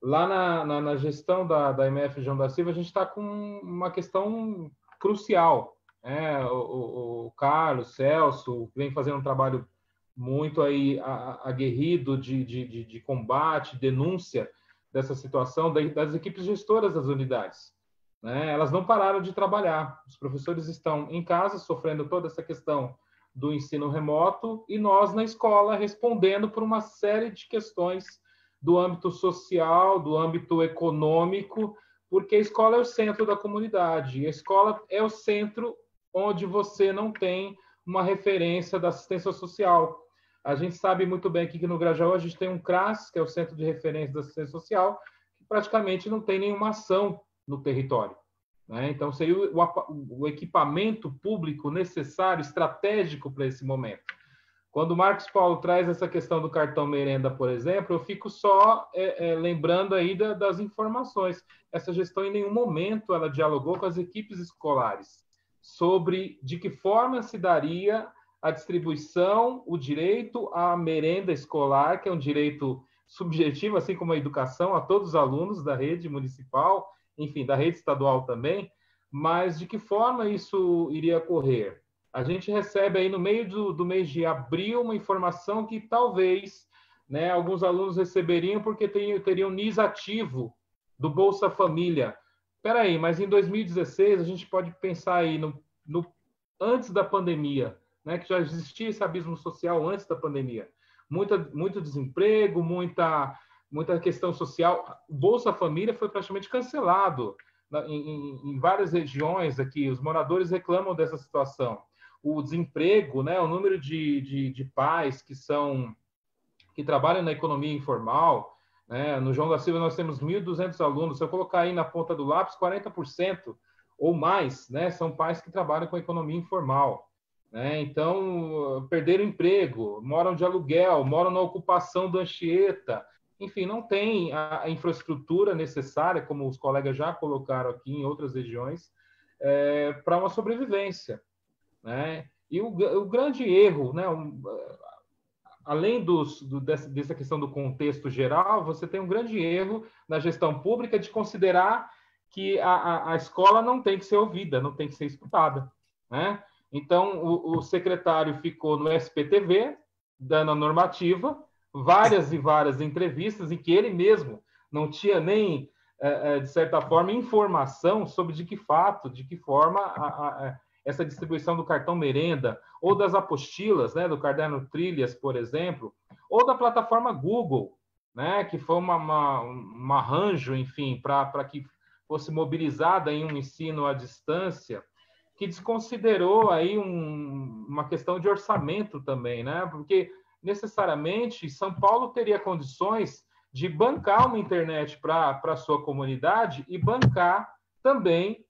Lá na gestão da MF João da Silva, a gente está com uma questão crucial. Né? O Carlos, Celso, vem fazendo um trabalho muito aí aguerrido de combate, denúncia dessa situação das equipes gestoras das unidades. Né? Elas não pararam de trabalhar. Os professores estão em casa sofrendo toda essa questão do ensino remoto e nós na escola respondendo por uma série de questões do âmbito social, do âmbito econômico, porque a escola é o centro da comunidade. A escola é o centro onde você não tem uma referência da assistência social. A gente sabe muito bem aqui que no Grajaú a gente tem um CRAS, que é o Centro de Referência da Assistência Social, que praticamente não tem nenhuma ação no território. Né? Então, seria o equipamento público necessário, estratégico para esse momento. Quando o Marcos Paulo traz essa questão do cartão merenda, por exemplo, eu fico só lembrando aí das informações. Essa gestão, em nenhum momento, ela dialogou com as equipes escolares sobre de que forma se daria a distribuição, o direito à merenda escolar, que é um direito subjetivo, assim como a educação, a todos os alunos da rede municipal, enfim, da rede estadual também, mas de que forma isso iria ocorrer? A gente recebe aí no meio do mês de abril uma informação que talvez, né, alguns alunos receberiam porque teriam NIS ativo do Bolsa Família. Espera aí, mas em 2016 a gente pode pensar aí antes da pandemia, né, que já existia esse abismo social antes da pandemia. Muito desemprego, muita questão social. O Bolsa Família foi praticamente cancelado em várias regiões aqui. Os moradores reclamam dessa situação. O desemprego, né, o número de pais que trabalham na economia informal, né, no João da Silva nós temos 1.200 alunos. Se eu colocar aí na ponta do lápis, 40% ou mais, né, são pais que trabalham com a economia informal, né? Então, perderam emprego, moram de aluguel, moram na ocupação da Anchieta, enfim, não tem a infraestrutura necessária, como os colegas já colocaram aqui em outras regiões, para uma sobrevivência, né? E o grande erro, né, além dessa questão do contexto geral, você tem um grande erro na gestão pública de considerar que a escola não tem que ser ouvida, não tem que ser escutada, né? Então, o secretário ficou no SPTV, dando a normativa, várias e várias entrevistas em que ele mesmo não tinha nem, de certa forma, informação sobre de que forma essa distribuição do cartão merenda, ou das apostilas, né, do caderno Trilhas, por exemplo, ou da plataforma Google, né, que foi um arranjo, enfim, para que fosse mobilizada em um ensino à distância, que desconsiderou aí uma questão de orçamento também, né, porque necessariamente São Paulo teria condições de bancar uma internet para a sua comunidade e bancar também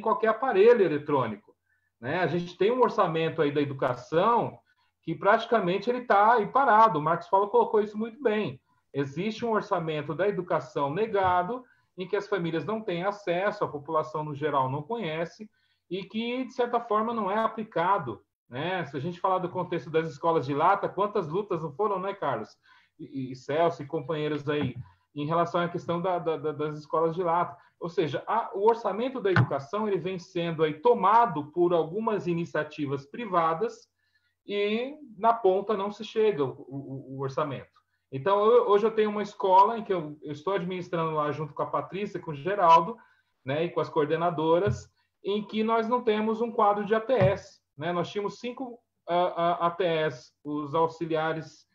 qualquer aparelho eletrônico, né? A gente tem um orçamento aí da educação que praticamente ele está aí parado. O Marcos Paulo colocou isso muito bem. Existe um orçamento da educação negado, em que as famílias não têm acesso, a população no geral não conhece, e que, de certa forma, não é aplicado, né? Se a gente falar do contexto das escolas de lata, quantas lutas não foram, né, Carlos? E Celso e companheiros aí, em relação à questão das escolas de lata. Ou seja, o orçamento da educação ele vem sendo aí tomado por algumas iniciativas privadas e na ponta não se chega o orçamento. Então, hoje eu tenho uma escola em que eu estou administrando lá junto com a Patrícia, com o Geraldo, né, e com as coordenadoras, em que nós não temos um quadro de ATS, né? Nós tínhamos 5 ATS, os auxiliares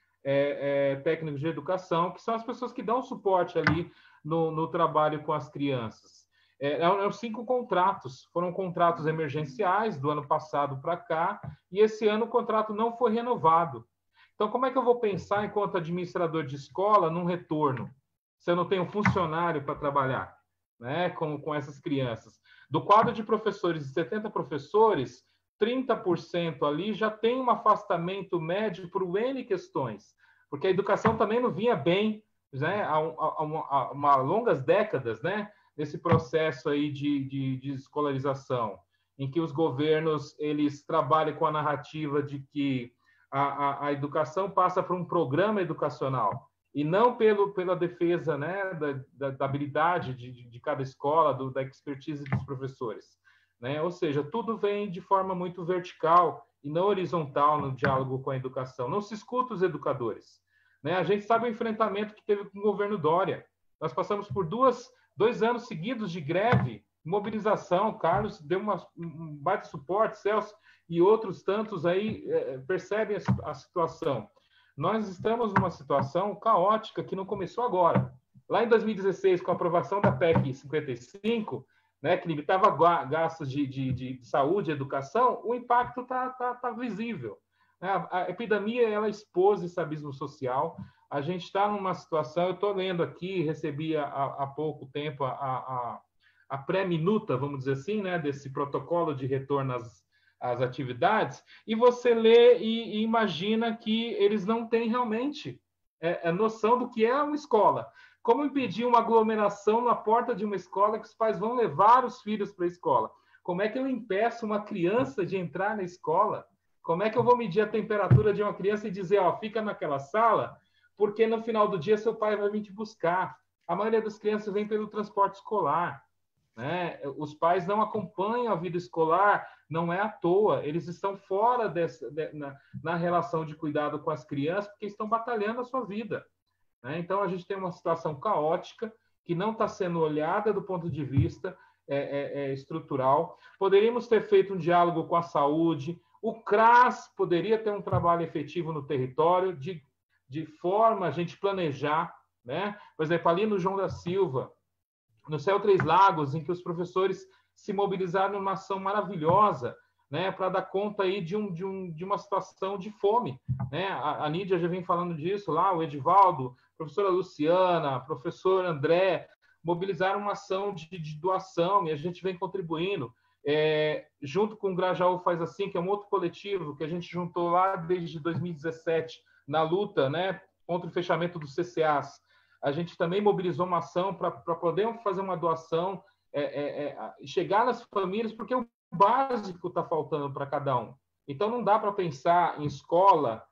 técnicos de educação, que são as pessoas que dão suporte ali no trabalho com as crianças. Eram 5 contratos, foram contratos emergenciais do ano passado para cá, e esse ano o contrato não foi renovado. Então, como é que eu vou pensar, enquanto administrador de escola, num retorno, se eu não tenho funcionário para trabalhar, né, com essas crianças? Do quadro de professores, de 70 professores, 30% ali já tem um afastamento médio por N questões, porque a educação também não vinha bem, né, há longas décadas, né, nesse processo aí de escolarização, em que os governos eles trabalham com a narrativa de que a educação passa por um programa educacional e não pela defesa, né, da habilidade de cada escola, da expertise dos professores, né? Ou seja, tudo vem de forma muito vertical e não horizontal no diálogo com a educação. Não se escuta os educadores, né? A gente sabe o enfrentamento que teve com o governo Dória. Nós passamos por 2 anos seguidos de greve, mobilização. Carlos deu um baita suporte, Celso e outros tantos aí percebem a situação. Nós estamos numa situação caótica que não começou agora. Lá em 2016, com a aprovação da PEC 55, né, que limitava gastos de saúde e educação, o impacto tá visível. A epidemia ela expôs esse abismo social. A gente está numa situação, eu estou lendo aqui, recebi há pouco tempo a pré-minuta, vamos dizer assim, né, desse protocolo de retorno às atividades, e você lê e imagina que eles não têm realmente a noção do que é uma escola. Como impedir uma aglomeração na porta de uma escola que os pais vão levar os filhos para a escola? Como é que eu impeço uma criança de entrar na escola? Como é que eu vou medir a temperatura de uma criança e dizer, ó, fica naquela sala, porque no final do dia seu pai vai vir te buscar? A maioria das crianças vem pelo transporte escolar, né? Os pais não acompanham a vida escolar, não é à toa, eles estão fora na relação de cuidado com as crianças, porque estão batalhando a sua vida. Então, a gente tem uma situação caótica que não está sendo olhada do ponto de vista estrutural. Poderíamos ter feito um diálogo com a saúde, o CRAS poderia ter um trabalho efetivo no território, de forma a gente planejar, né? Por exemplo, ali no João da Silva, no Céu Três Lagos, em que os professores se mobilizaram numa ação maravilhosa, né, para dar conta aí de uma situação de fome, né? A Nídia já vem falando disso lá, o Edivaldo, a professora Luciana, professor André, mobilizaram uma ação de doação, e a gente vem contribuindo. Junto com o Grajaú Faz Assim, que é um outro coletivo que a gente juntou lá desde 2017, na luta, né, contra o fechamento dos CCAs. A gente também mobilizou uma ação para poder fazer uma doação, chegar nas famílias, porque o básico está faltando para cada um. Então, não dá para pensar em escola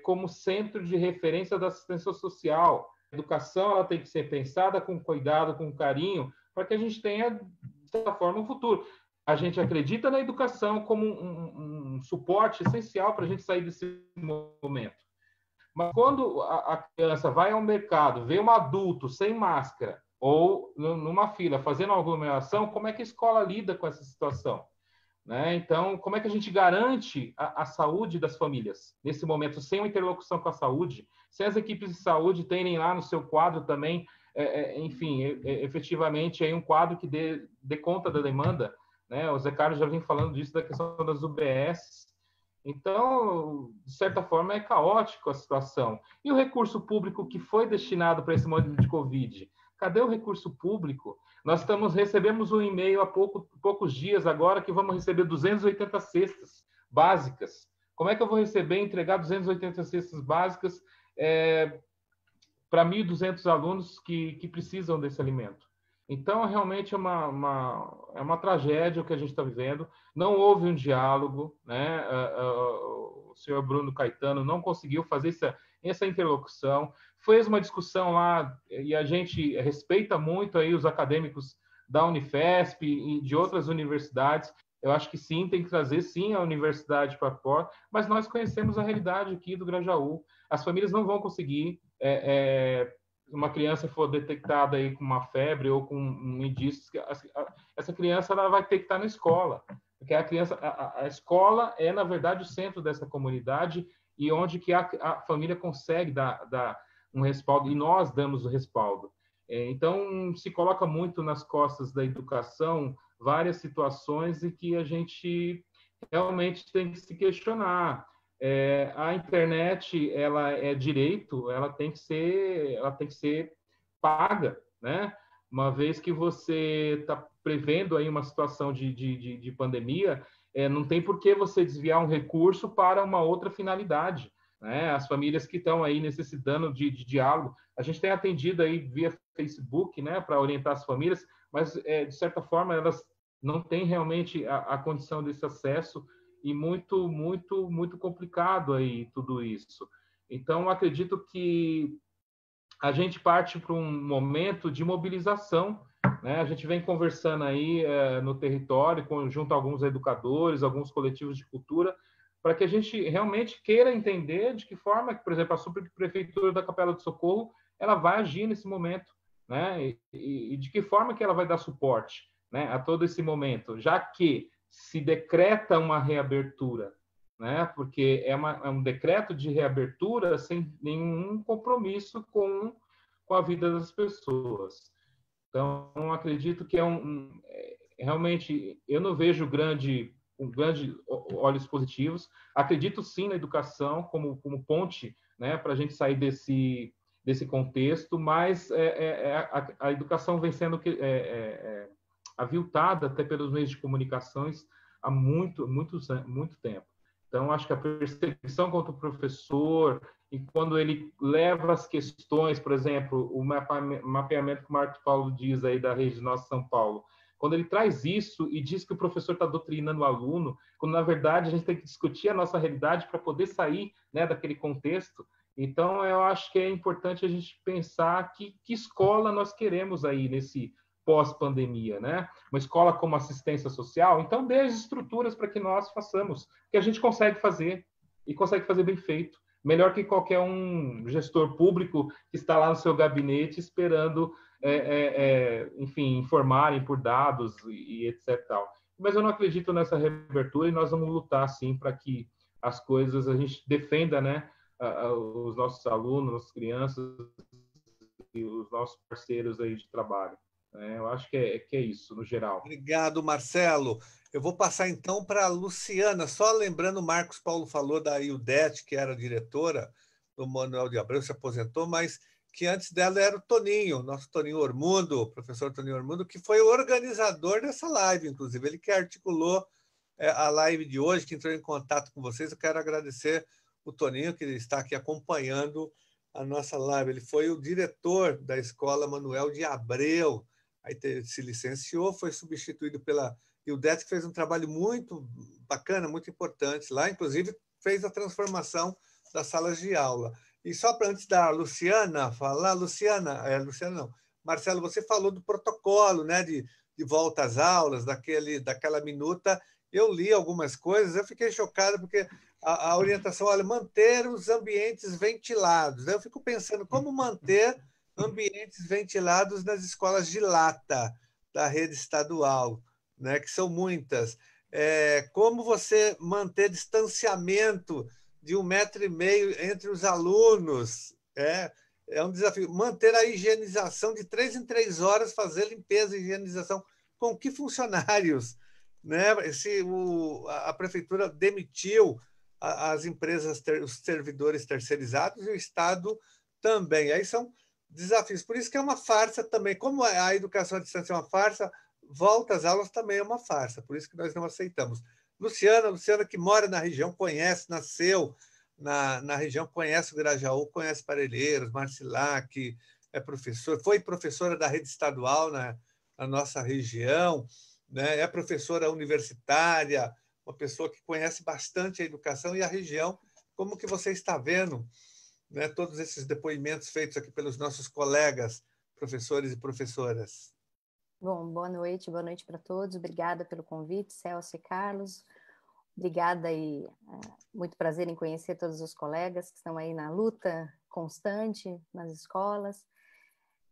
como centro de referência da assistência social. A educação ela tem que ser pensada com cuidado, com carinho, para que a gente tenha, de certa forma, um futuro. A gente acredita na educação como um suporte essencial para a gente sair desse momento. Mas quando a criança vai ao mercado, vê um adulto sem máscara ou numa fila fazendo aglomeração, como é que a escola lida com essa situação? Né? Então, como é que a gente garante a saúde das famílias nesse momento, sem uma interlocução com a saúde, sem as equipes de saúde terem lá no seu quadro também, efetivamente, aí um quadro que dê conta da demanda, né? O Zé Carlos já vem falando disso, da questão das UBS. Então, de certa forma, é caótico a situação. E o recurso público que foi destinado para esse modelo de Covid? Cadê o recurso público? Nós recebemos um e-mail há poucos dias agora que vamos receber 280 cestas básicas. Como é que eu vou entregar 280 cestas básicas para 1.200 alunos que precisam desse alimento? Então, realmente é uma tragédia o que a gente está vivendo. Não houve um diálogo, né? O senhor Bruno Caetano não conseguiu fazer essa interlocução. Fez uma discussão lá, e a gente respeita muito aí os acadêmicos da Unifesp e de outras universidades. Eu acho que sim, tem que trazer sim a universidade para fora, mas nós conhecemos a realidade aqui do Grajaú. As famílias não vão conseguir, uma criança for detectada aí com uma febre ou com indícios, essa criança ela vai ter que estar na escola, porque a escola é, na verdade, o centro dessa comunidade e onde que a família consegue dar um respaldo, e nós damos o respaldo. Então, se coloca muito nas costas da educação várias situações e que a gente realmente tem que se questionar. A internet, ela é direito, ela tem que ser paga, né? Uma vez que você está prevendo aí uma situação de pandemia, não tem por que você desviar um recurso para uma outra finalidade, né? As famílias que estão aí necessitando de diálogo, a gente tem atendido aí via Facebook, né, para orientar as famílias, mas de certa forma elas não têm realmente a condição desse acesso, e muito, muito, muito complicado aí tudo isso. Então, acredito que a gente parte para um momento de mobilização, né? A gente vem conversando aí no território, junto a alguns educadores, alguns coletivos de cultura, para que a gente realmente queira entender de que forma, por exemplo, a subprefeitura da Capela do Socorro, ela vai agir nesse momento, né? E de que forma que ela vai dar suporte, né, a todo esse momento, já que se decreta uma reabertura, né? Porque é um decreto de reabertura sem nenhum compromisso com a vida das pessoas. Então, acredito que realmente, eu não vejo grandes olhos positivos. Acredito sim na educação como ponte, né, para a gente sair desse contexto, mas a educação vem sendo aviltada até pelos meios de comunicações há muito tempo. Então, acho que a perseguição contra o professor, e quando ele leva as questões, por exemplo, o mapeamento que o Marcos Paulo diz aí da Rede Nossa São Paulo, quando ele traz isso e diz que o professor está doutrinando o aluno, quando, na verdade, a gente tem que discutir a nossa realidade para poder sair, né, daquele contexto. Então, eu acho que é importante a gente pensar que escola nós queremos aí nesse pós-pandemia, né? Uma escola como assistência social, então dê as estruturas para que nós façamos, que a gente consegue fazer, e consegue fazer bem feito, melhor que qualquer um gestor público que está lá no seu gabinete esperando, enfim, informarem por dados e etc. Tal. Mas eu não acredito nessa reabertura, e nós vamos lutar, sim, para que as coisas, a gente defenda, né, os nossos alunos, nossas crianças e os nossos parceiros aí de trabalho. Eu acho que é isso, no geral. Obrigado, Marcelo. Eu vou passar, então, para a Luciana. Só lembrando, o Marcos Paulo falou da IUDET, que era diretora. do Manuel de Abreu, se aposentou, mas que antes dela era o Toninho, nosso Toninho Ormundo, o professor Toninho Ormundo, que foi o organizador dessa live, inclusive. Ele que articulou a live de hoje, que entrou em contato com vocês. Eu quero agradecer o Toninho, que está aqui acompanhando a nossa live. Ele foi o diretor da Escola Manuel de Abreu, aí se licenciou, foi substituído pela Ildete, que fez um trabalho muito bacana, muito importante lá, inclusive fez a transformação das salas de aula. E só para antes da Luciana falar, Luciana não, Marcelo, você falou do protocolo, né, de volta às aulas, daquela minuta. Eu li algumas coisas, eu fiquei chocado, porque a orientação, olha, manter os ambientes ventilados. Eu fico pensando como manter ambientes ventilados nas escolas de lata da rede estadual, né, que são muitas. Como você manter distanciamento de 1,5 metro entre os alunos. É um desafio. Manter a higienização de 3 em 3 horas, fazer limpeza e higienização. Com que funcionários? Né? A prefeitura demitiu as empresas, os servidores terceirizados, e o Estado também. Aí são desafios. Por isso que é uma farsa também. Como a educação à distância é uma farsa, volta às aulas também é uma farsa. Por isso que nós não aceitamos. Luciana que mora na região, conhece, nasceu na região, conhece o Grajaú, conhece Parelheiros, Marcilac, foi professora da rede estadual na nossa região, né? É professora universitária, uma pessoa que conhece bastante a educação e a região. Como que você está vendo, né, todos esses depoimentos feitos aqui pelos nossos colegas, professores e professoras? Bom, boa noite para todos. Obrigada pelo convite, Celso e Carlos. Obrigada e muito prazer em conhecer todos os colegas que estão aí na luta constante nas escolas.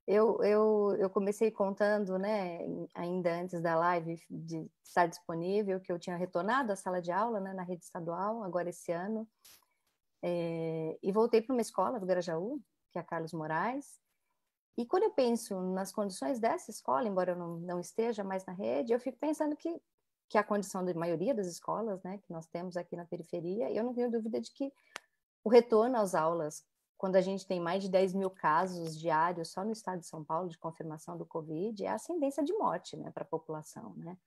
Eu comecei contando, né, ainda antes da live de estar disponível, que eu tinha retornado à sala de aula, né, na rede estadual, agora esse ano, e voltei para uma escola do Grajaú, que é a Carlos Moraes. E quando eu penso nas condições dessa escola, embora eu não esteja mais na rede, eu fico pensando que a condição da maioria das escolas, né, que nós temos aqui na periferia, eu não tenho dúvida de que o retorno às aulas, quando a gente tem mais de 10 mil casos diários só no estado de São Paulo de confirmação do Covid, é a ascendência de morte, né, para a população, né?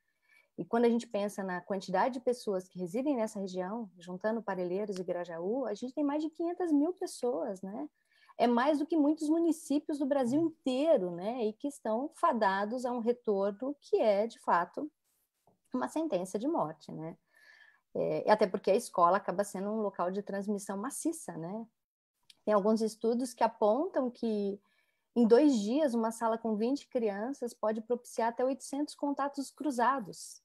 E quando a gente pensa na quantidade de pessoas que residem nessa região, juntando Parelheiros e Grajaú, a gente tem mais de 500 mil pessoas, né? É mais do que muitos municípios do Brasil inteiro, né? E que estão fadados a um retorno que é, de fato, uma sentença de morte, né? Até porque a escola acaba sendo um local de transmissão maciça, né? Tem alguns estudos que apontam que em 2 dias uma sala com 20 crianças pode propiciar até 800 contatos cruzados.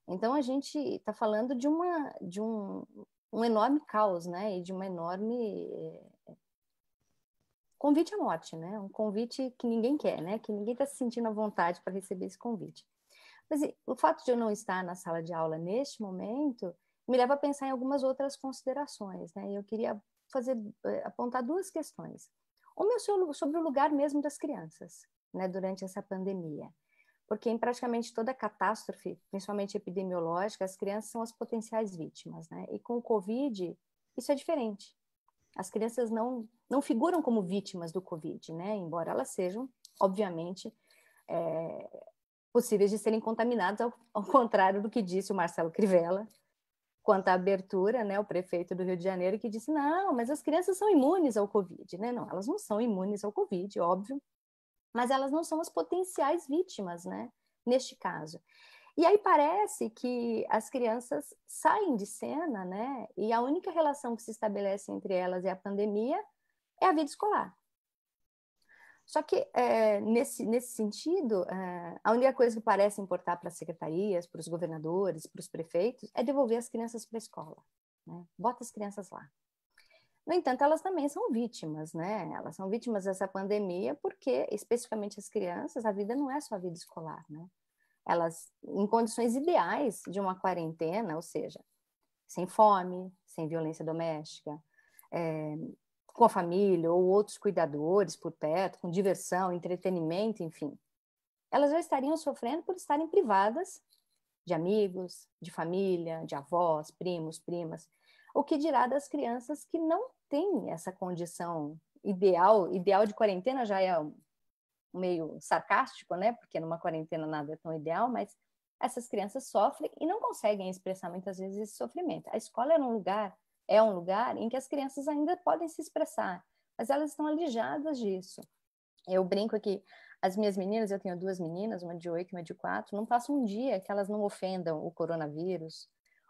Então a gente está falando de um enorme caos, né? E de uma enorme convite à morte, né? Um convite que ninguém quer, né? Que ninguém está se sentindo à vontade para receber esse convite. Mas o fato de eu não estar na sala de aula neste momento me leva a pensar em algumas outras considerações, né? Eu queria apontar 2 questões. Uma é sobre o lugar mesmo das crianças, né, durante essa pandemia. Porque em praticamente toda catástrofe, principalmente epidemiológica, as crianças são as potenciais vítimas, né? E com o Covid, isso é diferente. As crianças não figuram como vítimas do Covid, né? Embora elas sejam, obviamente, possíveis de serem contaminadas, ao contrário do que disse o Marcelo Crivella, quanto à abertura, né, o prefeito do Rio de Janeiro, que disse, não, mas as crianças são imunes ao Covid, né? Não, elas não são imunes ao Covid, óbvio, mas elas não são as potenciais vítimas, né, neste caso. E aí parece que as crianças saem de cena, né, e a única relação que se estabelece entre elas e a pandemia é a vida escolar. Só que, nesse sentido, a única coisa que parece importar para as secretarias, para os governadores, para os prefeitos, é devolver as crianças para a escola, né? Bota as crianças lá. No entanto, elas também são vítimas, né? Elas são vítimas dessa pandemia porque, especificamente as crianças, a vida não é só a vida escolar, né? Elas, em condições ideais de uma quarentena, ou seja, sem fome, sem violência doméstica, com a família ou outros cuidadores por perto, com diversão, entretenimento, enfim. Elas já estariam sofrendo por estarem privadas de amigos, de família, de avós, primos, primas, o que dirá das crianças que não tem essa condição ideal de quarentena já é meio sarcástico, né? Porque numa quarentena nada é tão ideal, mas essas crianças sofrem e não conseguem expressar muitas vezes esse sofrimento. A escola é um lugar em que as crianças ainda podem se expressar, mas elas estão alijadas disso. Eu brinco que as minhas meninas, eu tenho 2 meninas, uma de 8 e uma de 4, não passa um dia que elas não ofendam o coronavírus,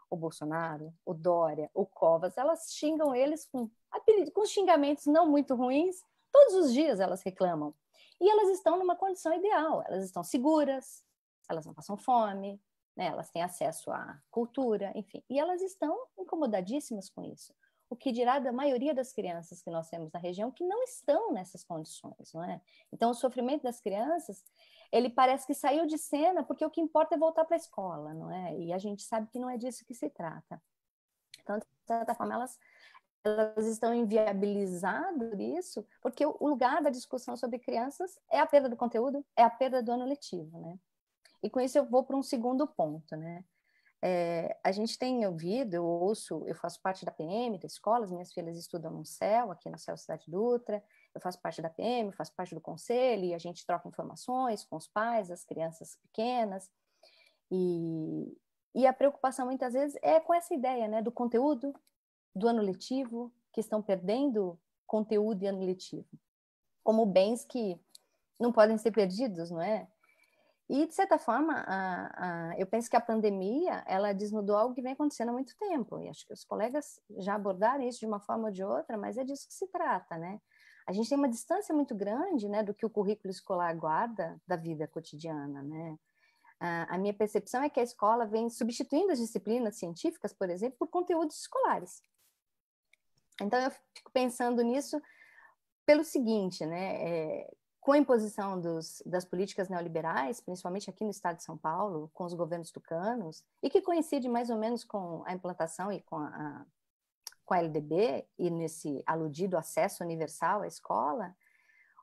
o Bolsonaro, o Dória, o Covas. Elas xingam eles com xingamentos não muito ruins. Todos os dias elas reclamam. E elas estão numa condição ideal. Elas estão seguras, elas não passam fome, né? Elas têm acesso à cultura, enfim. E elas estão incomodadíssimas com isso. O que dirá da maioria das crianças que nós temos na região que não estão nessas condições, não é? Então, o sofrimento das crianças, ele parece que saiu de cena porque o que importa é voltar para a escola, não é? E a gente sabe que não é disso que se trata. Então, de certa forma, elas estão inviabilizadas isso, porque o lugar da discussão sobre crianças é a perda do conteúdo, é a perda do ano letivo, né? E com isso eu vou para um segundo ponto, né? A gente tem ouvido, eu faço parte da PM, da escola, as minhas filhas estudam no CEL, aqui no CEL Cidade Dutra, eu faço parte da PM, faço parte do conselho, e a gente troca informações com os pais, as crianças pequenas, e a preocupação muitas vezes é com essa ideia, né, do conteúdo, do ano letivo, que estão perdendo conteúdo e ano letivo, como bens que não podem ser perdidos, não é? E, de certa forma, eu penso que a pandemia, ela desnudou algo que vem acontecendo há muito tempo, e acho que os colegas já abordaram isso de uma forma ou de outra, mas é disso que se trata, né? A gente tem uma distância muito grande, né, do que o currículo escolar guarda da vida cotidiana, né? A minha percepção é que a escola vem substituindo as disciplinas científicas, por exemplo, por conteúdos escolares. Então, eu fico pensando nisso pelo seguinte, né? Com a imposição das políticas neoliberais, principalmente aqui no estado de São Paulo, com os governos tucanos, e que coincide mais ou menos com a implantação e com a LDB, e nesse aludido acesso universal à escola,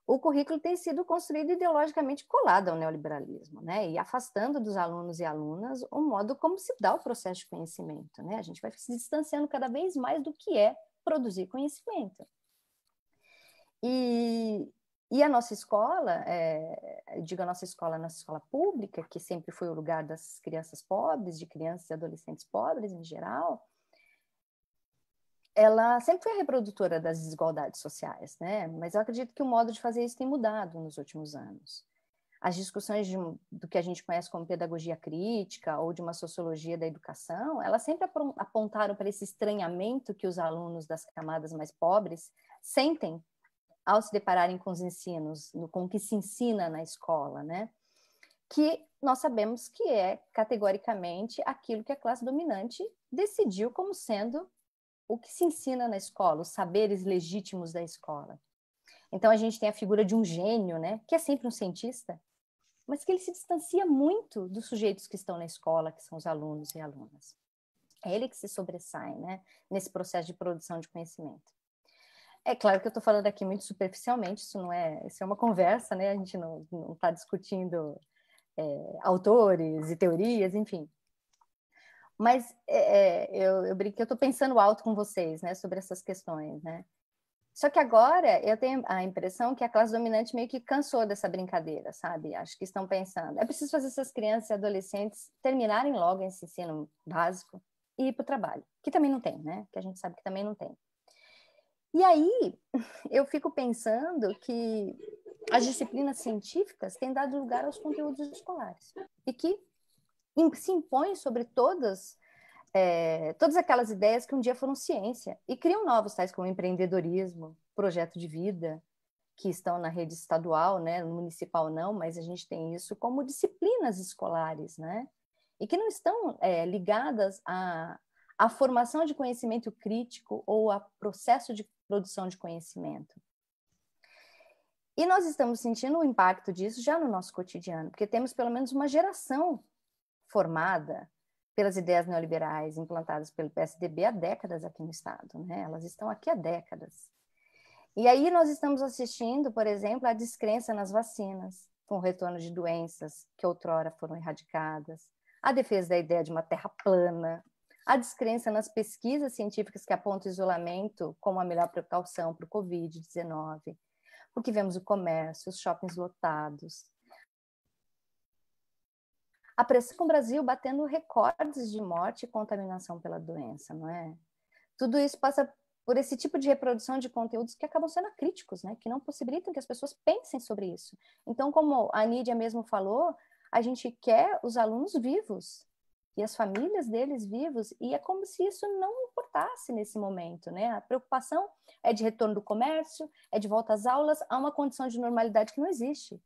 o currículo tem sido construído ideologicamente colado ao neoliberalismo, né? E afastando dos alunos e alunas o modo como se dá o processo de conhecimento, né? A gente vai se distanciando cada vez mais do que é produzir conhecimento. E a nossa escola, digo a nossa escola pública, que sempre foi o lugar das crianças pobres, de crianças e adolescentes pobres em geral, ela sempre foi a reprodutora das desigualdades sociais, né? Mas eu acredito que o modo de fazer isso tem mudado nos últimos anos. As discussões do que a gente conhece como pedagogia crítica ou de uma sociologia da educação, elas sempre apontaram para esse estranhamento que os alunos das camadas mais pobres sentem ao se depararem com os ensinos, com o que se ensina na escola, né? Que nós sabemos que é categoricamente aquilo que a classe dominante decidiu como sendo o que se ensina na escola, os saberes legítimos da escola. Então a gente tem a figura de um gênio, né? Que é sempre um cientista, mas que ele se distancia muito dos sujeitos que estão na escola, que são os alunos e alunas. É ele que se sobressai, né? Nesse processo de produção de conhecimento. É claro que eu estou falando aqui muito superficialmente, isso é uma conversa, né? A gente não está discutindo autores e teorias, enfim. Mas eu brinco que eu estou pensando alto com vocês, né, sobre essas questões, né? Só que agora eu tenho a impressão que a classe dominante meio que cansou dessa brincadeira, sabe? Acho que estão pensando, é preciso fazer essas crianças e adolescentes terminarem logo esse ensino básico e ir para o trabalho, que também não tem, né? Que a gente sabe que também não tem. E aí, eu fico pensando que as disciplinas científicas têm dado lugar aos conteúdos escolares e que se impõem sobre todas aquelas ideias que um dia foram ciência e criam novos, tais como empreendedorismo, projeto de vida, que estão na rede estadual, né, municipal não, mas a gente tem isso como disciplinas escolares, né, e que não estão ligadas à formação de conhecimento crítico ou a processo de produção de conhecimento. E nós estamos sentindo o impacto disso já no nosso cotidiano, porque temos pelo menos uma geração formada pelas ideias neoliberais implantadas pelo PSDB há décadas aqui no estado, né? Elas estão aqui há décadas. E aí nós estamos assistindo, por exemplo, à descrença nas vacinas, com o retorno de doenças que outrora foram erradicadas, a defesa da ideia de uma terra plana, a descrença nas pesquisas científicas que apontam o isolamento como a melhor precaução para o Covid-19, porque vemos o comércio, os shoppings lotados, a pressão com o Brasil batendo recordes de morte e contaminação pela doença, não é? Tudo isso passa por esse tipo de reprodução de conteúdos que acabam sendo críticos, né? Que não possibilitam que as pessoas pensem sobre isso. Então, como a Nídia mesmo falou, a gente quer os alunos vivos e as famílias deles vivos, e é como se isso não importasse nesse momento, né? A preocupação é de retorno do comércio, é de volta às aulas, a uma condição de normalidade que não existe.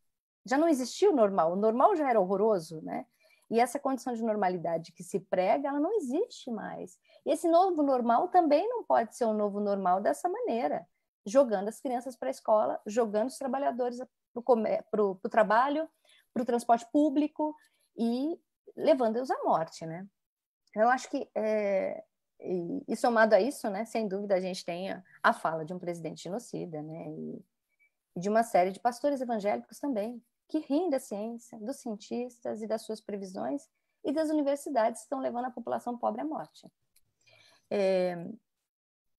Já não existia o normal já era horroroso, né? E essa condição de normalidade que se prega, ela não existe mais. E esse novo normal também não pode ser um novo normal dessa maneira, jogando as crianças para a escola, jogando os trabalhadores para o trabalho, para o transporte público e levando-os à morte, né? Eu acho que, e somado a isso, né, sem dúvida, a gente tem a fala de um presidente genocida, né, e de uma série de pastores evangélicos também, que riem da ciência, dos cientistas e das suas previsões e das universidades que estão levando a população pobre à morte.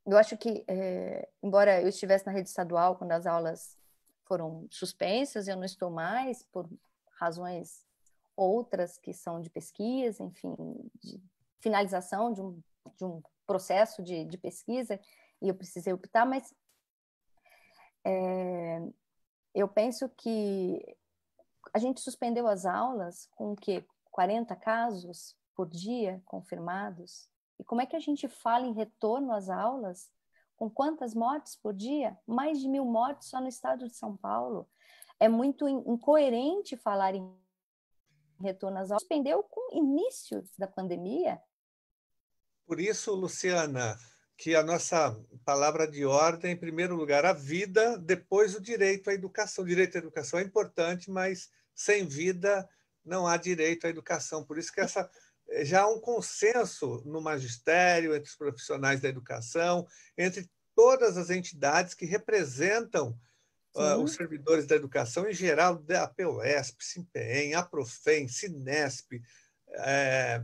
Eu acho que, embora eu estivesse na rede estadual quando as aulas foram suspensas, eu não estou mais, por razões outras que são de pesquisa, enfim, de finalização de um processo de pesquisa, e eu precisei optar, mas eu penso que a gente suspendeu as aulas com o quê? 40 casos por dia confirmados? E como é que a gente fala em retorno às aulas? Com quantas mortes por dia? Mais de 1.000 mortes só no estado de São Paulo. É muito incoerente falar em retorno às aulas. Suspendeu com o início da pandemia. Por isso, Luciana, que a nossa palavra de ordem, em primeiro lugar, a vida, depois o direito à educação. O direito à educação é importante, mas sem vida não há direito à educação. Por isso que já há um consenso no magistério, entre os profissionais da educação, entre todas as entidades que representam os servidores da educação em geral, da APUESP, SIMPEM, APROFEM, SINESP,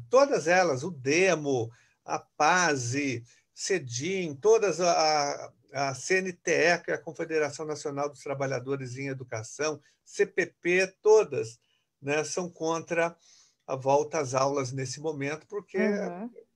todas elas, o DEMO, a PASE, CEDIM, todas a CNTE, que é a Confederação Nacional dos Trabalhadores em Educação, CPP, todas, né, são contra a volta às aulas nesse momento, porque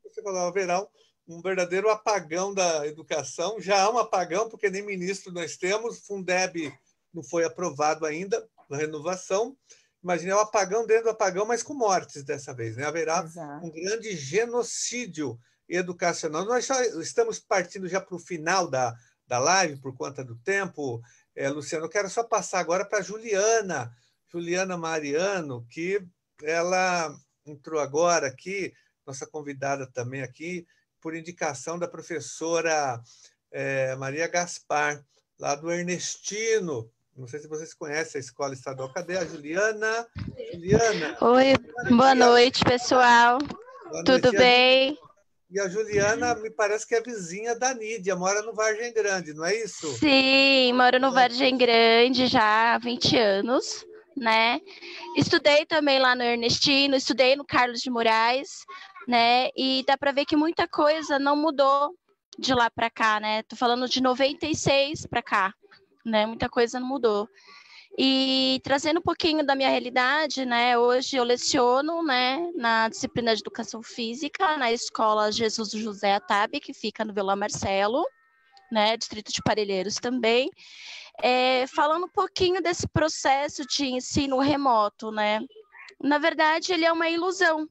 você falou, haverá um verdadeiro apagão da educação. Já há um apagão, porque nem ministro nós temos, o Fundeb não foi aprovado ainda, na renovação. Imagina o apagão dentro do apagão, mas com mortes dessa vez, né? Haverá um grande genocídio educacional. Nós já estamos partindo já para o final da live, por conta do tempo. Luciano, eu quero só passar agora para a Juliana Mariano, que ela entrou agora aqui, nossa convidada também aqui, por indicação da professora Maria Gaspar, lá do Ernestino. Não sei se vocês conhecem a Escola Estadual. Cadê a Juliana? Oi, boa noite, pessoal. Boa Tudo noite. bem? E a Juliana me parece que é vizinha da Nídia, mora no Vargem Grande, não é isso? Sim, moro no Vargem Grande já há 20 anos, né? Estudei também lá no Ernestino, estudei no Carlos de Moraes, né? E dá para ver que muita coisa não mudou de lá para cá, né? Tô falando de 96 para cá, né? Muita coisa não mudou. E trazendo um pouquinho da minha realidade, né? Hoje eu leciono, né, na disciplina de Educação Física, na Escola Jesus José Atabe, que fica no Vila Marcelo, né, Distrito de Parelheiros também. Falando um pouquinho desse processo de ensino remoto, né? Na verdade, ele é uma ilusão,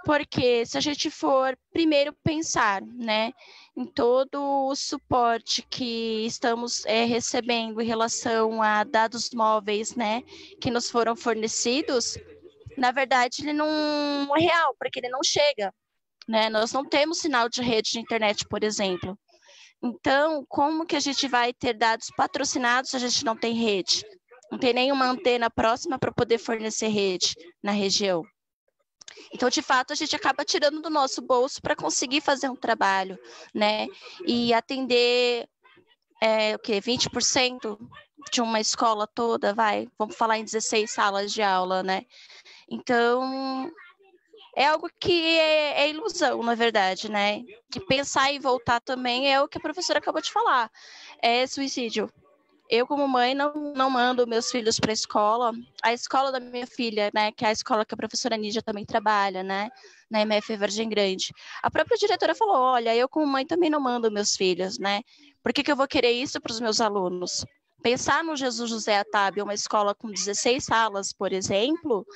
porque se a gente for primeiro pensar, né, em todo o suporte que estamos recebendo em relação a dados móveis, né, que nos foram fornecidos, na verdade ele não é real, porque ele não chega, né? Nós não temos sinal de rede de internet, por exemplo. Então, como que a gente vai ter dados patrocinados se a gente não tem rede? Não tem nenhuma antena próxima para poder fornecer rede na região. Então, de fato, a gente acaba tirando do nosso bolso para conseguir fazer um trabalho, né? E atender, 20% de uma escola toda, vamos falar em 16 salas de aula, né? Então, é algo que é ilusão, na verdade, né? Que pensar em voltar também é o que a professora acabou de falar, é suicídio. Eu, como mãe, não mando meus filhos para a escola. A escola da minha filha, né, que é a escola que a professora Nídia também trabalha, né, na MF Vargem Grande. A própria diretora falou, olha, eu como mãe também não mando meus filhos, né? Por que eu vou querer isso para os meus alunos? Pensar no Jesus José Atábio, uma escola com 16 salas, por exemplo,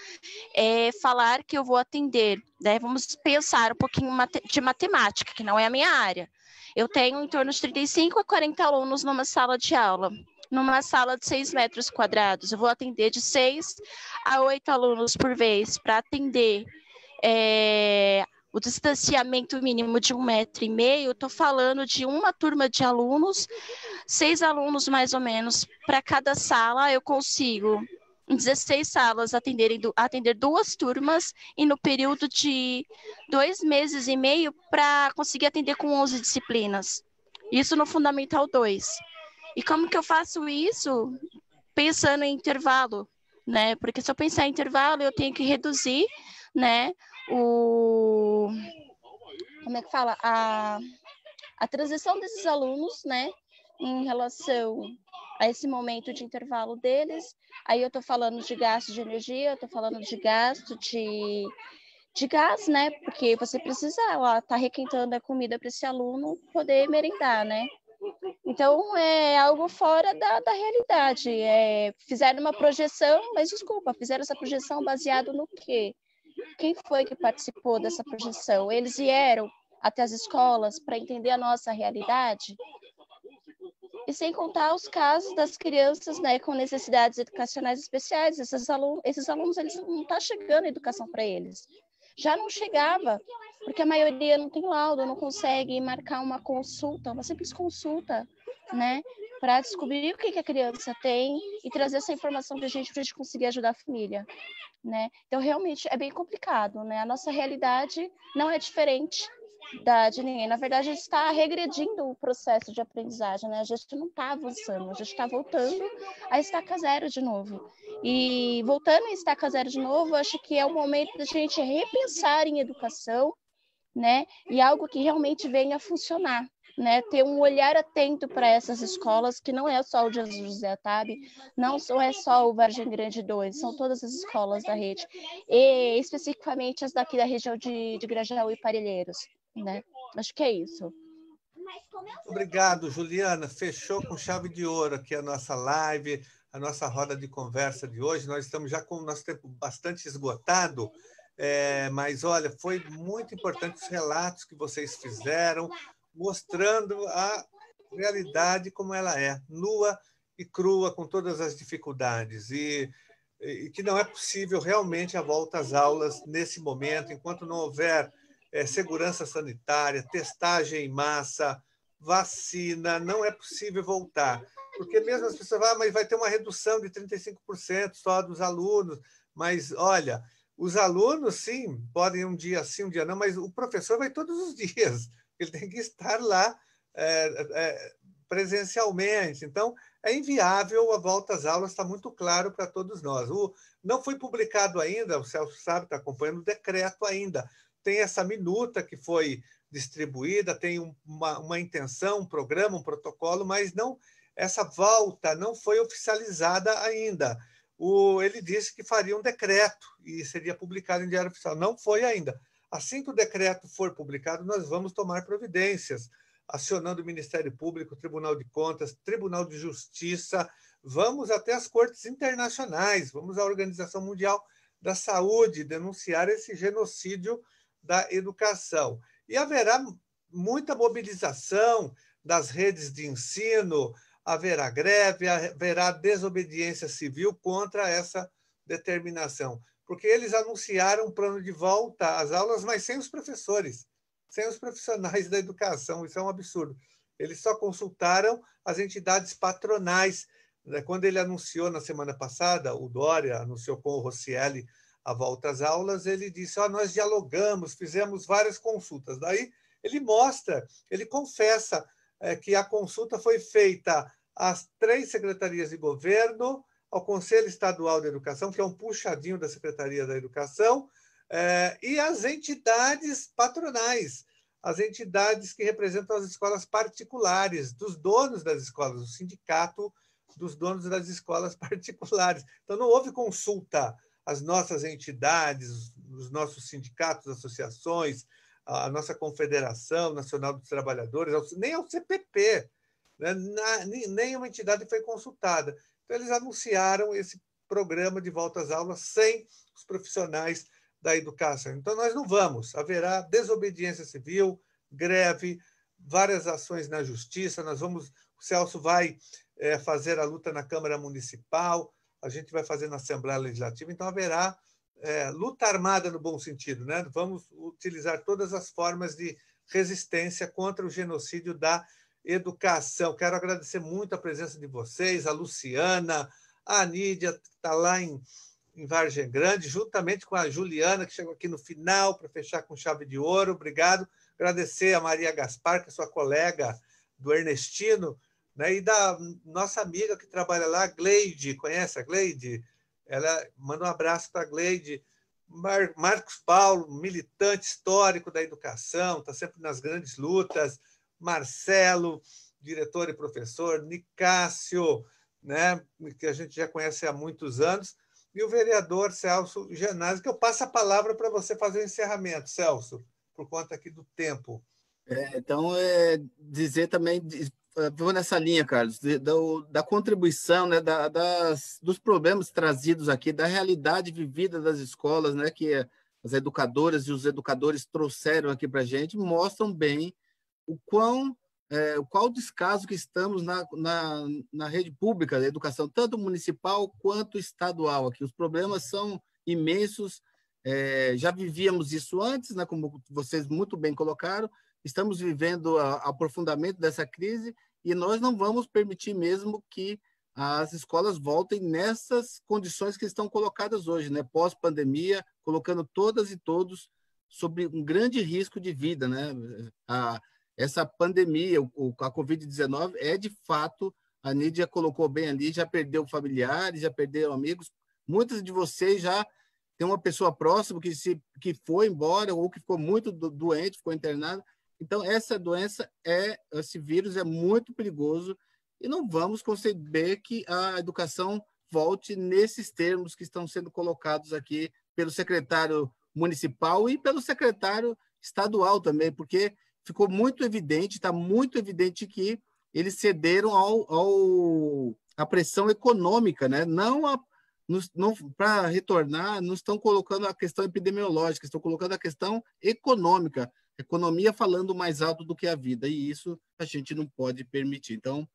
é falar que eu vou atender, né? Vamos pensar um pouquinho de matemática, que não é a minha área. Eu tenho em torno de 35 a 40 alunos numa sala de aula. Numa sala de 6 metros quadrados, eu vou atender de 6 a 8 alunos por vez para atender o distanciamento mínimo de 1,5 metro. Estou falando de uma turma de alunos, 6 alunos mais ou menos para cada sala. Eu consigo, em 16 salas, atender 2 turmas e no período de 2 meses e meio para conseguir atender com 11 disciplinas. Isso no Fundamental 2. E como que eu faço isso? Pensando em intervalo, né? Porque se eu pensar em intervalo, eu tenho que reduzir, né, como é que fala? A transição desses alunos, né, em relação a esse momento de intervalo deles. Aí eu estou falando de gasto de energia, eu estou falando de gasto de gás, né? Porque você precisa estar requentando a comida para esse aluno poder merendar, né? Então, é algo fora da realidade. Fizeram uma projeção, mas desculpa, fizeram essa projeção baseado no quê? Quem foi que participou dessa projeção? Eles vieram até as escolas para entender a nossa realidade? E sem contar os casos das crianças, né, com necessidades educacionais especiais. Esses alunos eles não está chegando a educação para eles. Já não chegava, porque a maioria não tem laudo, não consegue marcar uma consulta, uma simples consulta, né, para descobrir o que a criança tem e trazer essa informação para a gente conseguir ajudar a família, né? Então, realmente, é bem complicado, né? A nossa realidade não é diferente de ninguém. Na verdade, a gente está regredindo o processo de aprendizagem, né? A gente não está avançando, a gente está voltando a estaca zero de novo. E voltando a estaca zero de novo, acho que é o momento da gente repensar em educação, né? E algo que realmente venha a funcionar, né? Ter um olhar atento para essas escolas, que não é só o Jesus José Atábio, não é só o Vargem Grande 2, são todas as escolas da rede, e especificamente as daqui da região de Grajaú e Parelheiros, né? Acho que é isso. Obrigado, Juliana. Fechou com chave de ouro aqui a nossa live, a nossa roda de conversa de hoje. Nós estamos já com o nosso tempo bastante esgotado, mas, olha, foi muito importante os relatos que vocês fizeram, mostrando a realidade como ela é, nua e crua, com todas as dificuldades, e que não é possível realmente a volta às aulas nesse momento, enquanto não houver segurança sanitária, testagem em massa, vacina, não é possível voltar. Porque mesmo as pessoas falam, mas vai ter uma redução de 35% só dos alunos, mas, olha, os alunos, sim, podem um dia sim, um dia não, mas o professor vai todos os dias, ele tem que estar lá presencialmente. Então, é inviável a volta às aulas, está muito claro para todos nós. Não foi publicado ainda, o Celso sabe, está acompanhando o decreto ainda. Tem essa minuta que foi distribuída, tem uma intenção, um programa, um protocolo, mas não, essa volta não foi oficializada ainda. Ele disse que faria um decreto e seria publicado em Diário Oficial. Não foi ainda. Assim que o decreto for publicado, nós vamos tomar providências, acionando o Ministério Público, o Tribunal de Contas, Tribunal de Justiça, vamos até as cortes internacionais, vamos à Organização Mundial da Saúde denunciar esse genocídio da educação. E haverá muita mobilização das redes de ensino, haverá greve, haverá desobediência civil contra essa determinação, porque eles anunciaram um plano de volta às aulas, mas sem os professores, sem os profissionais da educação. Isso é um absurdo. Eles só consultaram as entidades patronais. Quando ele anunciou na semana passada, o Dória anunciou com o Roscielli a volta às aulas, ele disse, nós dialogamos, fizemos várias consultas. Daí ele mostra, ele confessa que a consulta foi feita às 3 secretarias de governo, ao Conselho Estadual de Educação, que é um puxadinho da Secretaria da Educação, e as entidades patronais, as entidades que representam as escolas particulares, dos donos das escolas, o sindicato dos donos das escolas particulares. Então, não houve consulta às nossas entidades, os nossos sindicatos, associações, a nossa Confederação Nacional dos Trabalhadores, nem ao CPP, né? Nenhuma entidade foi consultada. Então, eles anunciaram esse programa de volta às aulas sem os profissionais da educação. Então, nós não vamos. Haverá desobediência civil, greve, várias ações na justiça. O Celso vai fazer a luta na Câmara Municipal, a gente vai fazer na Assembleia Legislativa. Então, haverá luta armada no bom sentido, né? Vamos utilizar todas as formas de resistência contra o genocídio da educação. Quero agradecer muito a presença de vocês, a Luciana, a Nídia, que está lá em Vargem Grande, juntamente com a Juliana, que chegou aqui no final para fechar com chave de ouro. Obrigado. Agradecer a Maria Gaspar, que é sua colega do Ernestino, né? E da nossa amiga que trabalha lá, Gleide. Conhece a Gleide? Ela manda um abraço para a Gleide. Marcos Paulo, militante histórico da educação, está sempre nas grandes lutas. Marcelo, diretor e professor. Nicásio, né? Que a gente já conhece há muitos anos. E o vereador Celso Genazzi, que eu passo a palavra para você fazer o encerramento, Celso, por conta aqui do tempo. Então, dizer também, vou nessa linha, Carlos, da contribuição, né, dos problemas trazidos aqui, da realidade vivida das escolas, né, que as educadoras e os educadores trouxeram aqui para a gente, mostram bem qual descaso que estamos na rede pública da educação, tanto municipal quanto estadual. Aqui os problemas são imensos, já vivíamos isso antes, né, como vocês muito bem colocaram, estamos vivendo o aprofundamento dessa crise e nós não vamos permitir mesmo que as escolas voltem nessas condições que estão colocadas hoje, né, pós-pandemia, colocando todas e todos sob um grande risco de vida, né? Essa pandemia, a Covid-19, de fato, a Nídia colocou bem ali, já perdeu familiares, já perdeu amigos. Muitos de vocês já têm uma pessoa próxima que foi embora ou que ficou muito doente, ficou internada. Então, essa doença, esse vírus é muito perigoso e não vamos conceber que a educação volte nesses termos que estão sendo colocados aqui pelo secretário municipal e pelo secretário estadual também, porque ficou muito evidente, está muito evidente que eles cederam à pressão econômica, né? Não para retornar, não estão colocando a questão epidemiológica, estão colocando a questão econômica, economia falando mais alto do que a vida, e isso a gente não pode permitir. Então,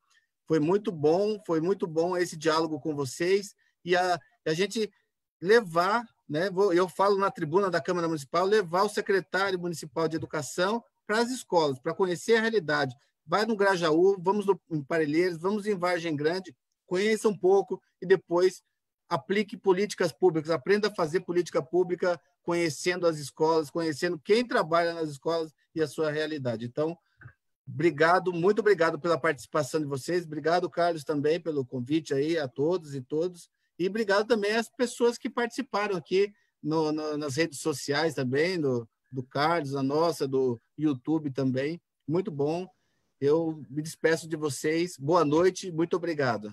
foi muito bom esse diálogo com vocês, e a gente levar, né? Eu falo na tribuna da Câmara Municipal, levar o secretário municipal de educação para as escolas, para conhecer a realidade. Vai no Grajaú, vamos em Parelheiros, vamos em Vargem Grande, conheça um pouco e depois aplique políticas públicas, aprenda a fazer política pública conhecendo as escolas, conhecendo quem trabalha nas escolas e a sua realidade. Então, obrigado, muito obrigado pela participação de vocês, obrigado, Carlos, também pelo convite aí a todos e todas, e obrigado também às pessoas que participaram aqui nas redes sociais também, do Carlos, a nossa, do YouTube também. Muito bom. Eu me despeço de vocês. Boa noite, muito obrigado.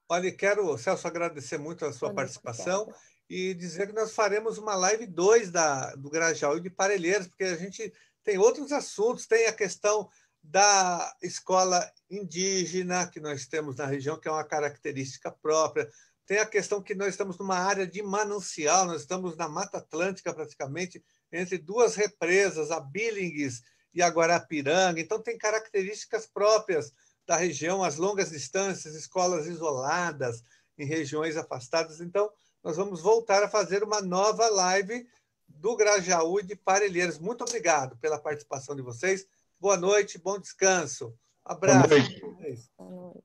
Olha, quero, Celso, agradecer muito a sua participação e dizer que nós faremos uma live 2 do Grajaú e de Parelheiros, porque a gente tem outros assuntos, tem a questão da escola indígena que nós temos na região, que é uma característica própria, tem a questão que nós estamos numa área de manancial, nós estamos na Mata Atlântica praticamente, entre duas represas, a Billings e a Guarapiranga, então tem características próprias da região, as longas distâncias, escolas isoladas em regiões afastadas. Então, nós vamos voltar a fazer uma nova live do Grajaú e de Parelheiros. Muito obrigado pela participação de vocês. Boa noite, bom descanso. Abraço. Boa noite. Boa noite.